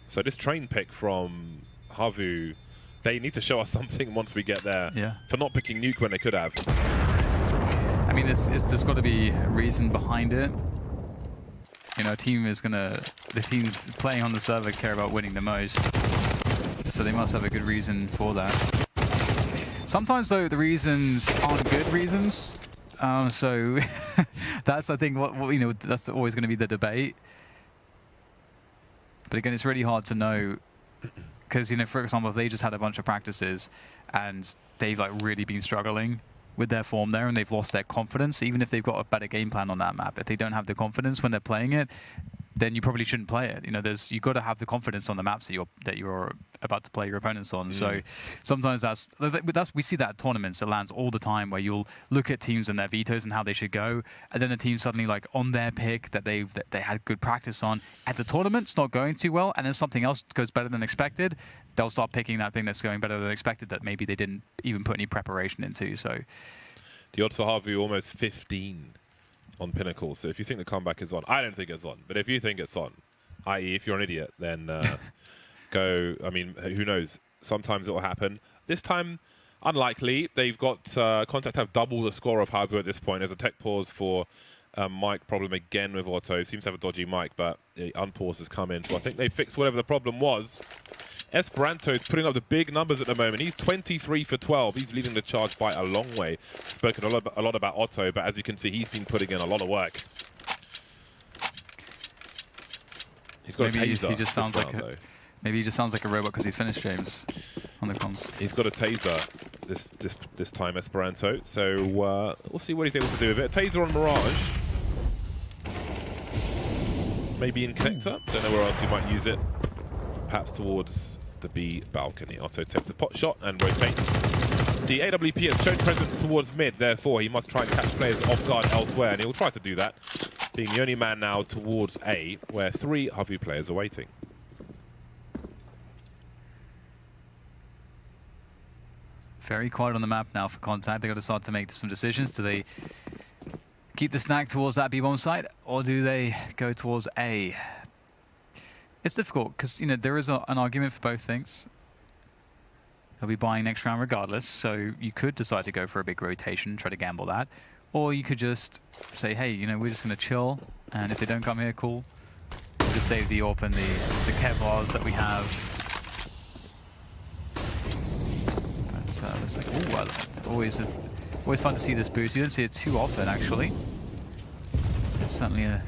[SPEAKER 2] So this train pick from HAVU, they need to show us something once we get there.
[SPEAKER 1] Yeah. For
[SPEAKER 2] not picking Nuke when they could have.
[SPEAKER 1] I mean, there's got to be a reason behind it. You know, the teams playing on the server care about winning the most. So they must have a good reason for that. Sometimes, though, the reasons aren't good reasons. So that's, I think, what you know, that's always going to be the debate. But again, it's really hard to know because, you know, for example, if they just had a bunch of practices and they've like really been struggling with their form there and they've lost their confidence, even if they've got a better game plan on that map, if they don't have the confidence when they're playing it, then you probably shouldn't play it. You know, you've got to have the confidence on the maps that you're about to play your opponents on. So sometimes we see that at tournaments. It lands all the time where you'll look at teams and their vetoes and how they should go, and then a team suddenly like on their pick that they had good practice on at the tournament, it's not going too well, and then something else goes better than expected. They'll start picking that thing that's going better than expected that maybe they didn't even put any preparation into. So
[SPEAKER 2] the odds for HAVU almost 15. On Pinnacle, so if you think the comeback is on, I don't think it's on, but if you think it's on, i.e. if you're an idiot, then go, I mean, who knows, sometimes it will happen. This time, unlikely. They've got c0ntact have double the score of HAVU at this point. There's a tech pause for mic problem again with Otto. Seems to have a dodgy mic, but the unpause has come in, so I think they fixed whatever the problem was. Esperanto is putting up the big numbers at the moment. He's 23 for 12. He's leading the charge by a long way. Spoken a lot about Otto, but as you can see, he's been putting in a lot of work. He's got
[SPEAKER 1] maybe
[SPEAKER 2] a taser.
[SPEAKER 1] he just sounds like Maybe he just sounds like a robot because he's finished, James, on the comms.
[SPEAKER 2] He's got a taser this time, Esperanto. So we'll see what he's able to do with it. A taser on Mirage. Maybe in connector. Don't know where else he might use it. Perhaps towards the B balcony. Otto takes a pot shot and rotates. The AWP has shown presence towards mid, therefore he must try and catch players off guard elsewhere, and he'll try to do that, being the only man now towards A, where 3 HAVU players are waiting.
[SPEAKER 1] Very quiet on the map now for c0ntact. They've got to start to make some decisions. Do they keep the snag towards that B-bomb site, or do they go towards A? It's difficult, because there is an argument for both things. They'll be buying next round regardless, so you could decide to go for a big rotation, try to gamble that. Or you could just say, hey, we're just going to chill, and if they don't come here, cool. We'll just save the AWP and the Kevlars that we have. But it's like, ooh, always fun to see this boost. You don't see it too often, actually. It's certainly a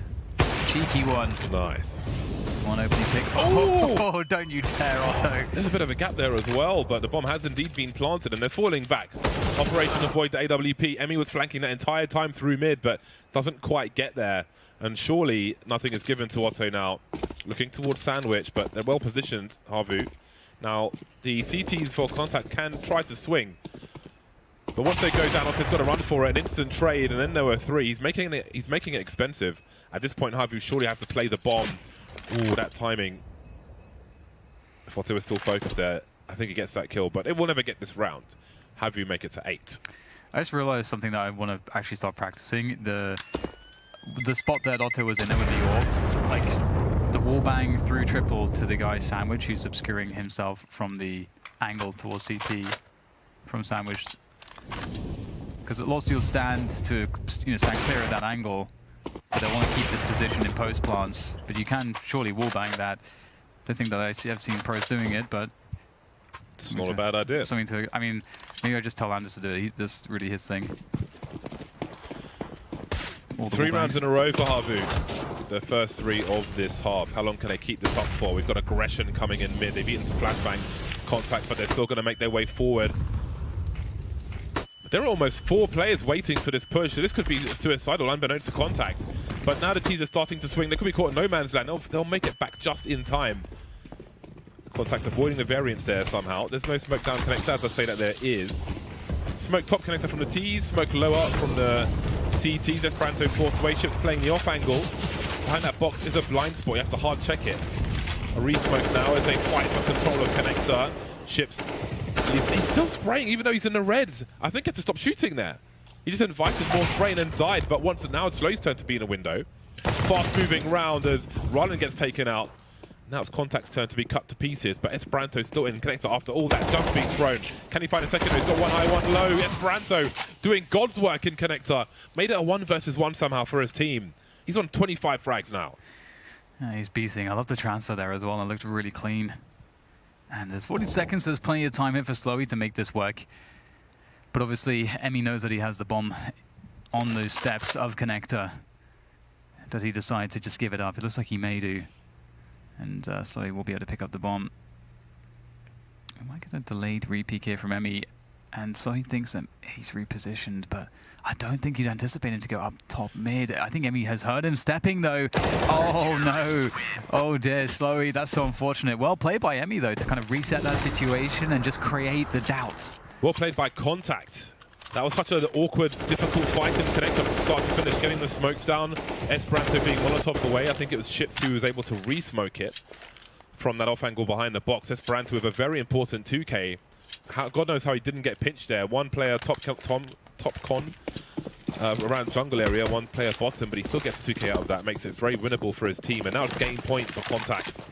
[SPEAKER 1] cheeky one.
[SPEAKER 2] Nice.
[SPEAKER 1] It's one opening pick. Oh, don't you dare, Otto.
[SPEAKER 2] There's a bit of a gap there as well, but the bomb has indeed been planted and they're falling back. Operation avoid the AWP. Emmy was flanking that entire time through mid, but doesn't quite get there. And surely nothing is given to Otto now. Looking towards Sandwich, but they're well positioned, HAVU. Now, the CTs for c0ntact can try to swing. But once they go down, Otto's got to run for it, an instant trade, and then there were 3. He's making it expensive. At this point, HAVU surely have to play the bomb. Ooh, that timing. If Otto is still focused there, I think he gets that kill, but it will never get this round. HAVU make it to 8.
[SPEAKER 1] I just realized something that I want to actually start practicing. The spot that Otto was in there with the AWP, like the wall bang through triple to the guy Sandwich, who's obscuring himself from the angle towards CT from Sandwich. Because at lost you'll stand to stand clear of that angle, but I want to keep this position in post plants. But you can surely wall bang that. Don't think that I've seen pros doing it, but
[SPEAKER 2] it's not a bad idea.
[SPEAKER 1] Something to, I mean, maybe I just tell Anders to do it. That's really his thing.
[SPEAKER 2] 3 rounds in a row for HAVU. The first 3 of this half. How long can they keep this up for? We've got aggression coming in mid. They've eaten some flashbangs, c0ntact, but they're still going to make their way forward. There are almost 4 players waiting for this push, so this could be suicidal unbeknownst to c0ntact. But now the T's are starting to swing. They could be caught in no man's land. They'll make it back just in time. c0ntact avoiding the variance there somehow. There's no smoke down connector, as I say that there is. Smoke top connector from the T's, smoke lower from the CTs. Esperanto forced away. Ships playing the off angle. Behind that box is a blind spot. You have to hard check it. A re-smoke now as they fight for control of connector. Ships. He's still spraying even though he's in the reds. I think he had to stop shooting there. He just invited more spraying and died, but now it's Slow's turn to be in a window. Fast moving round as Rylan gets taken out. Now it's c0ntact's turn to be cut to pieces, but Esperanto's still in connector after all that jump being thrown. Can he find a second? He's got one high, one low. Esperanto doing God's work in connector. Made it a 1 versus 1 somehow for his team. He's on 25 frags now.
[SPEAKER 1] Yeah, he's beasting. I love the transfer there as well. It looked really clean. And there's 40 seconds, so there's plenty of time here for Slowy to make this work. But obviously, Emmy knows that he has the bomb on those steps of connector. Does he decide to just give it up? It looks like he may do. And Slowy will be able to pick up the bomb. We might get a delayed re-peek here from Emmy. And Slowy thinks that he's repositioned, but I don't think you'd anticipate him to go up top mid. I think Emmy has heard him stepping though. Oh no. Oh dear, Slowy. That's so unfortunate. Well played by Emmy though to kind of reset that situation and just create the doubts.
[SPEAKER 2] Well played by c0ntact. That was such an awkward, difficult fight in connector from start to finish, getting the smokes down. Esperanto being Molotov away. I think it was Ships who was able to re-smoke it from that off angle behind the box. Esperanto with a very important 2K. God knows how he didn't get pinched there. One player top con around jungle area, one player bottom, but he still gets a 2K out of that. Makes it very winnable for his team. And now it's game point for c0ntact.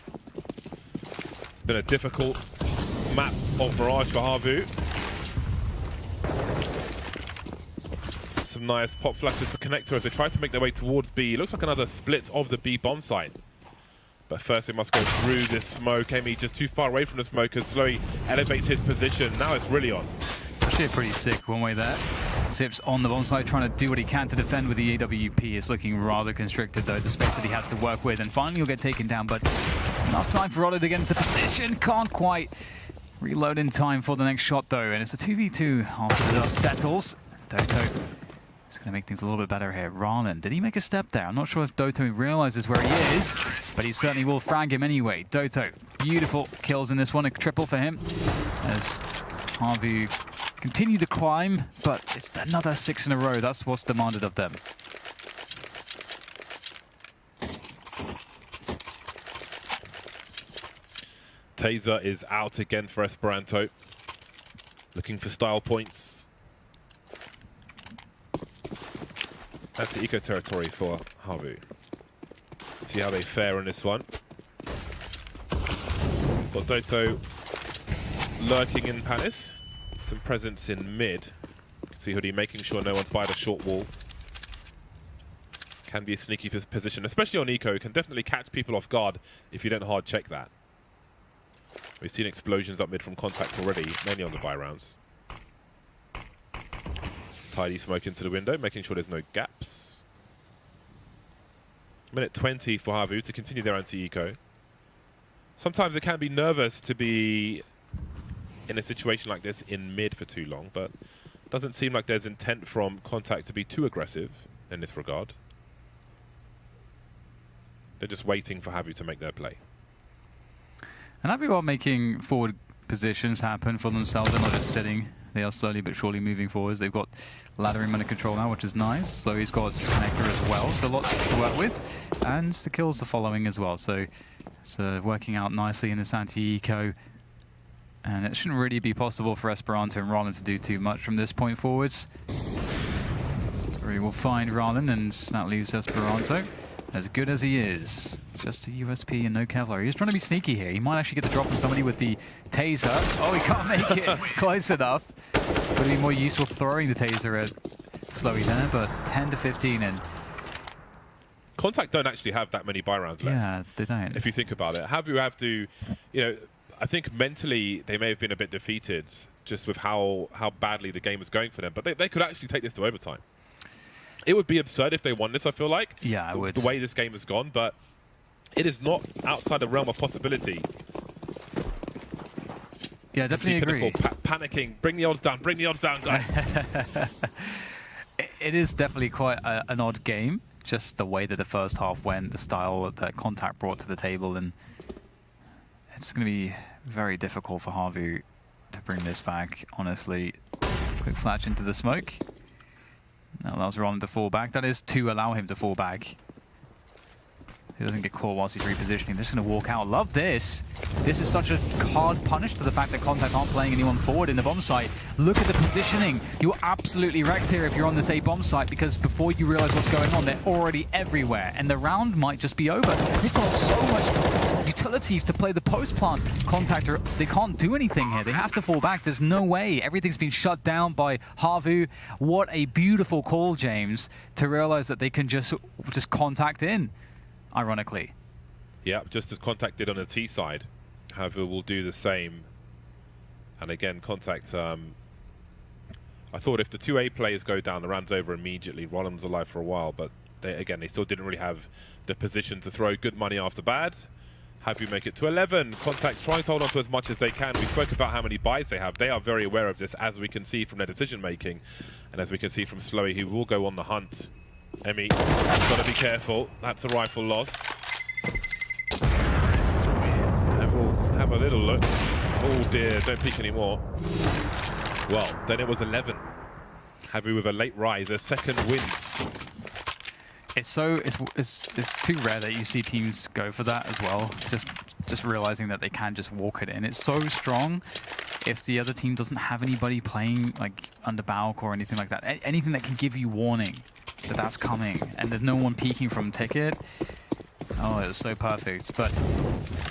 [SPEAKER 2] It's been a difficult map of Mirage for HAVU. Some nice pop flashes for connector as they try to make their way towards B. It looks like another split of the B bomb site. But first they must go through this smoke. Amy just too far away from the smoke as Slowly elevates his position. Now it's really on.
[SPEAKER 1] Actually a pretty sick one way there. Sips on the bomb side trying to do what he can to defend with the AWP. It's looking rather constricted though, the space that he has to work with. And finally he'll get taken down, but Enough time for Rodder to get into position. Can't quite reload in time for the next shot, though. And it's a 2v2 after the dust settles. Doto is going to make things a little bit better here. Ralen, did he make a step there? I'm not sure if Doto realizes where he is, but he certainly will frag him anyway. Doto, beautiful kills in this one. A triple for him as HAVU continue to climb, but it's another 6 in a row. That's what's demanded of them.
[SPEAKER 2] Taser is out again for Esperanto. Looking for style points. That's the eco territory for HAVU. See how they fare in this one. Got Doto lurking in Palace. Some presence in mid. You can see Hoodie making sure no one's by the short wall. Can be a sneaky position, especially on eco. Can definitely catch people off guard if you don't hard check that. We've seen explosions up mid from Contact already, mainly on the buy rounds. Tidy smoke into the window, making sure there's no gaps. Minute 20 for HAVU to continue their anti-eco. Sometimes it can be nervous to be in a situation like this in mid for too long, but doesn't seem like there's intent from Contact to be too aggressive in this regard. They're just waiting for HAVU to make their play.
[SPEAKER 1] And HAVU are making forward positions happen for themselves. They're not just sitting. They are slowly but surely moving forwards. They've got laddering under control now, which is nice. So he's got connector as well, so lots to work with. And the kills are following as well. So it's working out nicely in this anti-eco. And it shouldn't really be possible for Esperanto and Ralen to do too much from this point forwards. So we will find Ralen, and that leaves Esperanto. As good as he is, just a USP and no Kevlar. He's trying to be sneaky here. He might actually get the drop on somebody with the taser. Oh, he can't make it close enough. Would be more useful throwing the taser at Slowy there, but 10 to 15 and...
[SPEAKER 2] Contact don't actually have that many buy rounds left.
[SPEAKER 1] Yeah, they don't.
[SPEAKER 2] If you think about it. HAVU have to, you know, I think mentally they may have been a bit defeated just with how badly the game was going for them, but they could actually take this to overtime. It would be absurd if they won this, I feel like.
[SPEAKER 1] Yeah, I would.
[SPEAKER 2] The way this game has gone, but it is not outside the realm of possibility.
[SPEAKER 1] Yeah, definitely agree.
[SPEAKER 2] Panicking, bring the odds down, guys.
[SPEAKER 1] It is definitely quite an odd game, just the way that the first half went, the style that Contact brought to the table, and it's going to be very difficult for HAVU to bring this back, honestly. Quick flash into the smoke. That allows Ralen to fall back. That is to allow him to fall back. He doesn't get caught whilst he's repositioning. They're just going to walk out. Love this. This is such a hard punish to the fact that Contact aren't playing anyone forward in the bomb site. Look at the positioning. You're absolutely wrecked here if you're on this A bomb site, because before you realize what's going on, they're already everywhere. And the round might just be over. They've got so much utility to play the post plant. Contact, they can't do anything here. They have to fall back. There's no way. Everything's been shut down by HAVU. What a beautiful call, James, to realize that they can just Contact in. Ironically.
[SPEAKER 2] Yeah, just as Contact did on the T side, HAVU will do the same. And again, Contact, I thought if the 2A players go down, the round's over immediately. Rollum's alive for a while, but they still didn't really have the position to throw good money after bad. HAVU make it to 11. Contact trying to hold on to as much as they can. We spoke about how many buys they have. They are very aware of this, as we can see from their decision making. And as we can see from Slowy, who will go on the hunt. Emmy, got to be careful. That's a rifle loss. Have a little look. Oh dear, don't peek anymore. Well, then it was 11. HAVU with a late rise, a second wind.
[SPEAKER 1] It's too rare that you see teams go for that as well. Just realizing that they can just walk it in. It's so strong. If the other team doesn't have anybody playing like under Balk or anything like that, anything that can give you warning that that's coming, and there's no one peeking from ticket. Oh, it was so perfect. But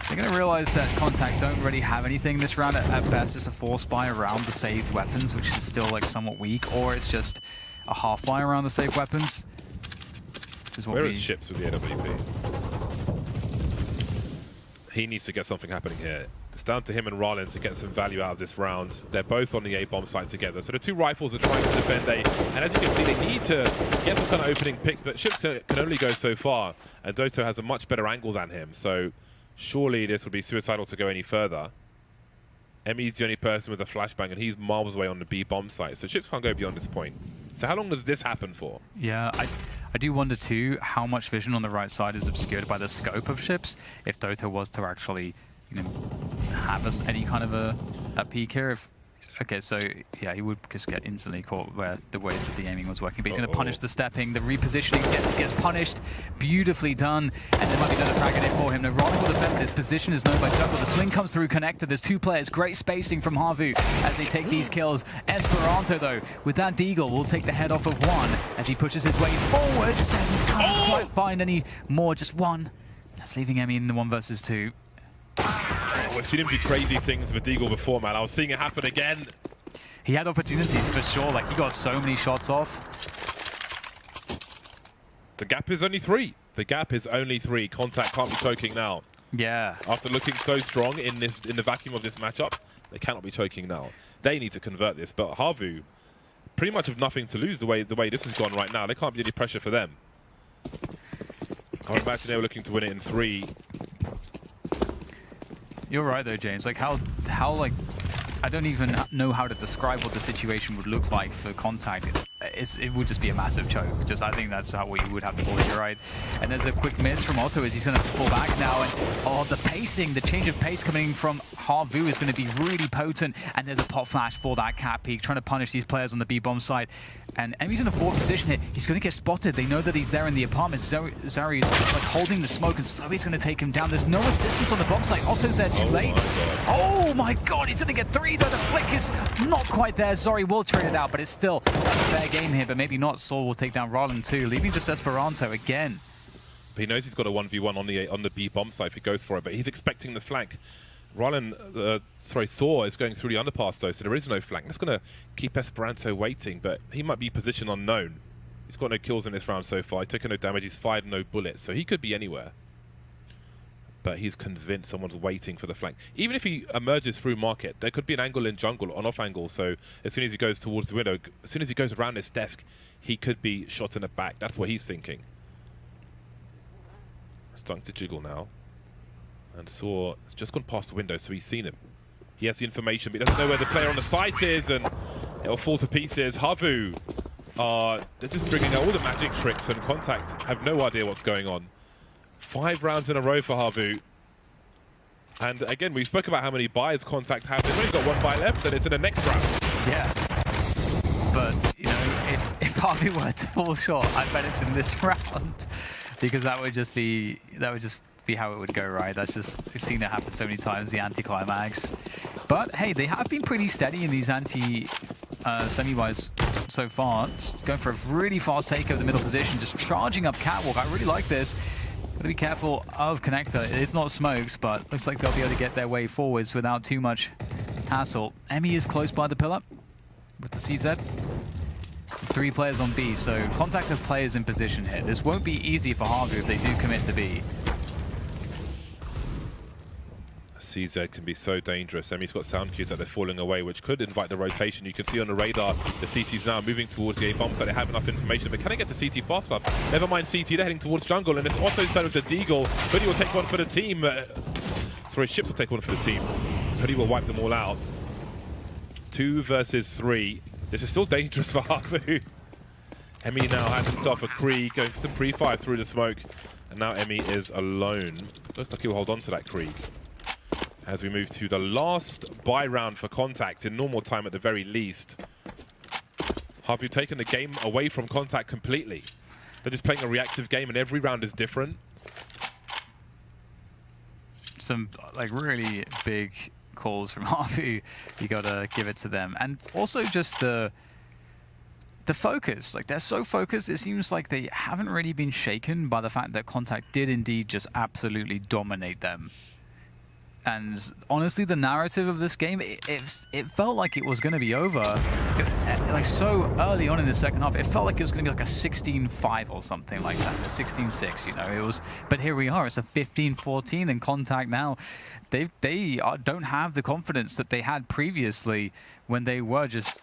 [SPEAKER 1] they're going to realize that Contact don't really have anything this round. At best, it's a force buy around the saved weapons, which is still like somewhat weak, or it's just a half buy around the saved weapons.
[SPEAKER 2] Where is Ships with the AWP? He needs to get something happening here. It's down to him and Ralen to get some value out of this round. They're both on the A-bomb site together. So the two rifles are trying to defend A. And as you can see, they need to get some kind of opening pick, but Ships can only go so far. And Doto has a much better angle than him. So Surely this would be suicidal to go any further. Emmy's the only person with a flashbang, and he's miles away on the B bomb site, so ships can't go beyond this point. So how long does this happen for?
[SPEAKER 1] Yeah, I do wonder too how much vision on the right side is obscured by the scope of ships. If Dota was to actually, you know, have us any kind of a peek here, if okay, so yeah, he would just get instantly caught where the way that the aiming was working. But he's going to punish the stepping. The repositioning gets punished. Beautifully done. And there might be another frag in it for him. Neuron will defend, but his position is known by Jungle. The swing comes through connected. There's two players. Great spacing from HAVU as they take these kills. Esperanto, though, with that Deagle, will take the head off of one as he pushes his way forward. Seven can't quite find any more. Just one. That's leaving Emmy in the 1 versus 2.
[SPEAKER 2] We've seen him do crazy things with Deagle before, man. I was seeing it happen again.
[SPEAKER 1] He had opportunities for sure. Like, he got so many shots off.
[SPEAKER 2] The gap is only 3. The gap is only 3. c0ntact can't be choking now.
[SPEAKER 1] Yeah.
[SPEAKER 2] After looking so strong in the vacuum of this matchup, they cannot be choking now. They need to convert this, but HAVU pretty much have nothing to lose the way this has gone right now. There can't be any pressure for them. I would imagine they were looking to win it in 3.
[SPEAKER 1] You're right though, James. Like how like I don't even know how to describe what the situation would look like for c0ntact. It would just be a massive choke. I think that's how we would have to call it. You're right. And there's a quick miss from Otto as he's going to fall back now. And oh, the pacing, the change of pace coming from HAVU is going to be really potent. And there's a pop flash for that cat peak, trying to punish these players on the B bomb side. And Emmy's in a forward position here. He's going to get spotted. They know that he's there in the apartment. Zari is like holding the smoke, and Zoe's going to take him down. There's no assistance on the bomb site. Otto's there too late. Oh my god, he's going to get 3 though. The flick is not quite there. Zari will trade it out, but it's still a fair game here. But maybe not. Saul will take down Roland too, leaving just Esperanto again.
[SPEAKER 2] But he knows he's got a 1v1 on the B bomb site if he goes for it, but he's expecting the flank. Roland, Saw is going through the underpass though, so there is no flank. That's going to keep Esperanto waiting, but he might be position unknown. He's got no kills in this round so far. He's taken no damage, he's fired no bullets, so he could be anywhere. But he's convinced someone's waiting for the flank. Even if he emerges through market, there could be an angle in jungle, an off angle, so as soon as he goes towards the window, as soon as he goes around this desk, he could be shot in the back. That's what he's thinking. Starting to jiggle now. And Saw has just gone past the window, so he's seen him. He has the information, but he doesn't know where the player on the site is, and it'll fall to pieces. HAVU they're just bringing out all the magic tricks, and c0ntact have no idea what's going on. 5 rounds in a row for HAVU. And again, we spoke about how many buys c0ntact have. They've only got 1 buy left, and it's in the next round.
[SPEAKER 1] Yeah. But, you know, if HAVU were to fall short, I bet it's in this round. Because that would just be how it would go, right? That's just, we've seen it happen so many times, the anti-climax. But hey, they have been pretty steady in these semi-buys so far. Just going for a really fast take of the middle position, just charging up Catwalk. I really like this. Gotta be careful of Connector. It's not smoked, but looks like they'll be able to get their way forwards without too much hassle. Emmy is close by the pillar with the CZ. There's 3 players on B, so c0ntact have players in position here. This won't be easy for HAVU if they do commit to B.
[SPEAKER 2] CZ can be so dangerous. Emmy's got sound cues that they're falling away, which could invite the rotation. You can see on the radar the CT's now moving towards the A bomb site. They have enough information, but can they get to CT fast enough? Never mind CT, they're heading towards jungle, and it's Otto's side with the Deagle. Hoodie will take one for the team. Sorry, Ships will take one for the team. Hoodie will wipe them all out. 2 versus 3. This is still dangerous for HAVU. Emmy now has himself a Krieg, going for some pre-fire through the smoke, and now Emmy is alone. Looks like he'll hold on to that Krieg. As we move to the last buy round for c0ntact in normal time at the very least. HAVU taken the game away from c0ntact completely. They're just playing a reactive game, and every round is different.
[SPEAKER 1] Some like really big calls from HAVU. You gotta give it to them. And also just the focus. Like, they're so focused, it seems like they haven't really been shaken by the fact that c0ntact did indeed just absolutely dominate them. And honestly, the narrative of this game, it felt like it was going to be over. Like, so early on in the second half, it felt like it was going to be like a 16-5 or something like that, a 16-6, you know. It was, but here we are, it's a 15-14, and c0ntact now, they don't have the confidence that they had previously when they were just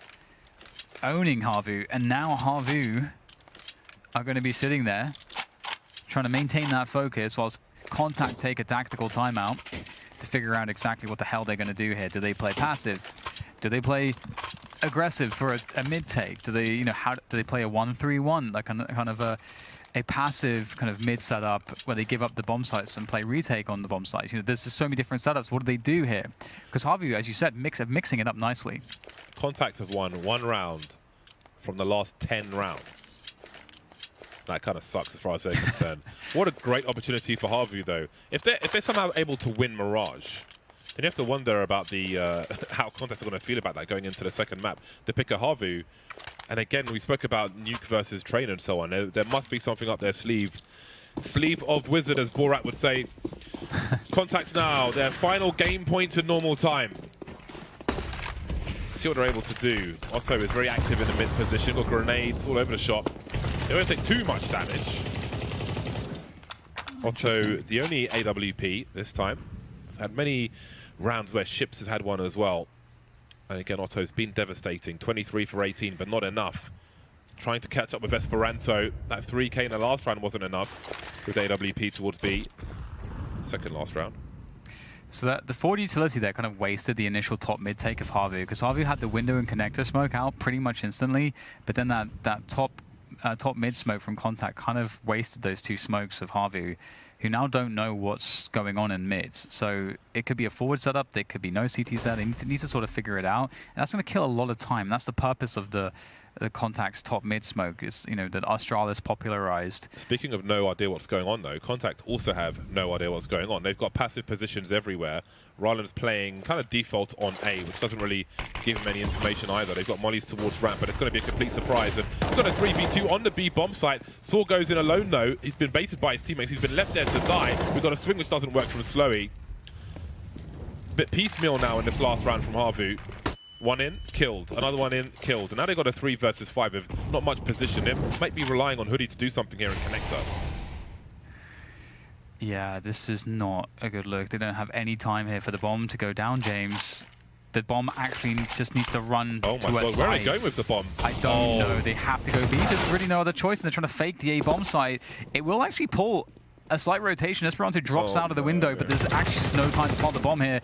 [SPEAKER 1] owning HAVU, and now HAVU are going to be sitting there trying to maintain that focus whilst c0ntact take a tactical timeout to figure out exactly what the hell they're going to do here. Do they play passive? Do they play aggressive for a mid take? Do they, how do they play a 1-3-1, like kind of a passive kind of mid setup where they give up the bomb sites and play retake on the bomb sites? There's just so many different setups. What do they do here? Because HAVU, as you said, mixing it up nicely.
[SPEAKER 2] c0ntact have won 1 round from the last 10 rounds. That kind of sucks as far as they're concerned. What a great opportunity for HAVU, though. If they're somehow able to win Mirage, then you have to wonder about the how c0ntact are going to feel about that going into the second map. To pick a HAVU, and again, we spoke about Nuke versus Train and so on. There must be something up their sleeve. Sleeve of Wizard, as Borat would say. c0ntact now, their final game point to normal time. See what they're able to do. Otto is very active in the mid position, got grenades all over the shop. They don't take too much damage. Otto, the only AWP this time. I've had many rounds where Ships has had one as well. And again, Otto's been devastating. 23 for 18, but not enough. Trying to catch up with Esperanto. That 3K in the last round wasn't enough with AWP towards B. Second last round.
[SPEAKER 1] So that the forward utility there kind of wasted the initial top mid take of HAVU, because HAVU had the window and connector smoke out pretty much instantly, but then that top mid smoke from c0ntact kind of wasted those 2 smokes of HAVU, who now don't know what's going on in mids. So it could be a forward setup, there could be no CTs there, they need to sort of figure it out, and that's going to kill a lot of time. That's the purpose of the c0ntact's top mid smoke, is that Astralis popularized.
[SPEAKER 2] Speaking of no idea what's going on, though, c0ntact also have no idea what's going on. They've got passive positions everywhere. Ryland's playing kind of default on A, which doesn't really give him any information either. They've got mollies towards ramp, but it's going to be a complete surprise. And we've got a 3v2 on the B bomb site. Saw goes in alone, though. He's been baited by his teammates. He's been left there to die. We've got a swing which doesn't work from Slowy. Bit piecemeal now in this last round from HAVU. One in, killed. Another one in, killed. And now they've got a 3 versus 5 with not much position. They might be relying on Hoodie to do something here in connector.
[SPEAKER 1] Yeah, this is not a good look. They don't have any time here for the bomb to go down, James. The bomb actually just needs to run to a
[SPEAKER 2] God,
[SPEAKER 1] side.
[SPEAKER 2] where are they going with the bomb?
[SPEAKER 1] I don't know. They have to go B. There's really no other choice, and they're trying to fake the A bomb site. It will actually pull a slight rotation. Esperanto drops out of the window, but there's actually just no time to plant the bomb here.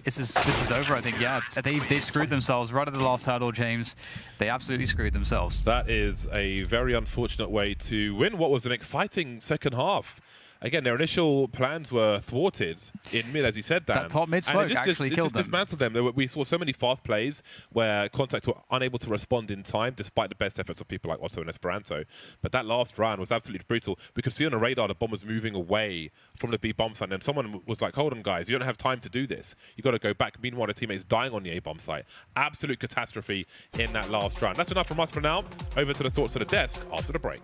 [SPEAKER 1] This is over, I think. Yeah, they've screwed themselves right at the last hurdle, James. They absolutely screwed themselves.
[SPEAKER 2] That is a very unfortunate way to win what was an exciting second half. Again, their initial plans were thwarted in mid, as you said, Dan.
[SPEAKER 1] That top mid smoke actually killed them.
[SPEAKER 2] It just dismantled them. We saw so many fast plays where c0ntact were unable to respond in time, despite the best efforts of people like Otto and Esperanto. But that last round was absolutely brutal. We could see on the radar the bomb was moving away from the B bomb site, and someone was like, hold on, guys, you don't have time to do this. You've got to go back. Meanwhile, the teammate's dying on the A bomb site. Absolute catastrophe in that last round. That's enough from us for now. Over to the thoughts of the desk after the break.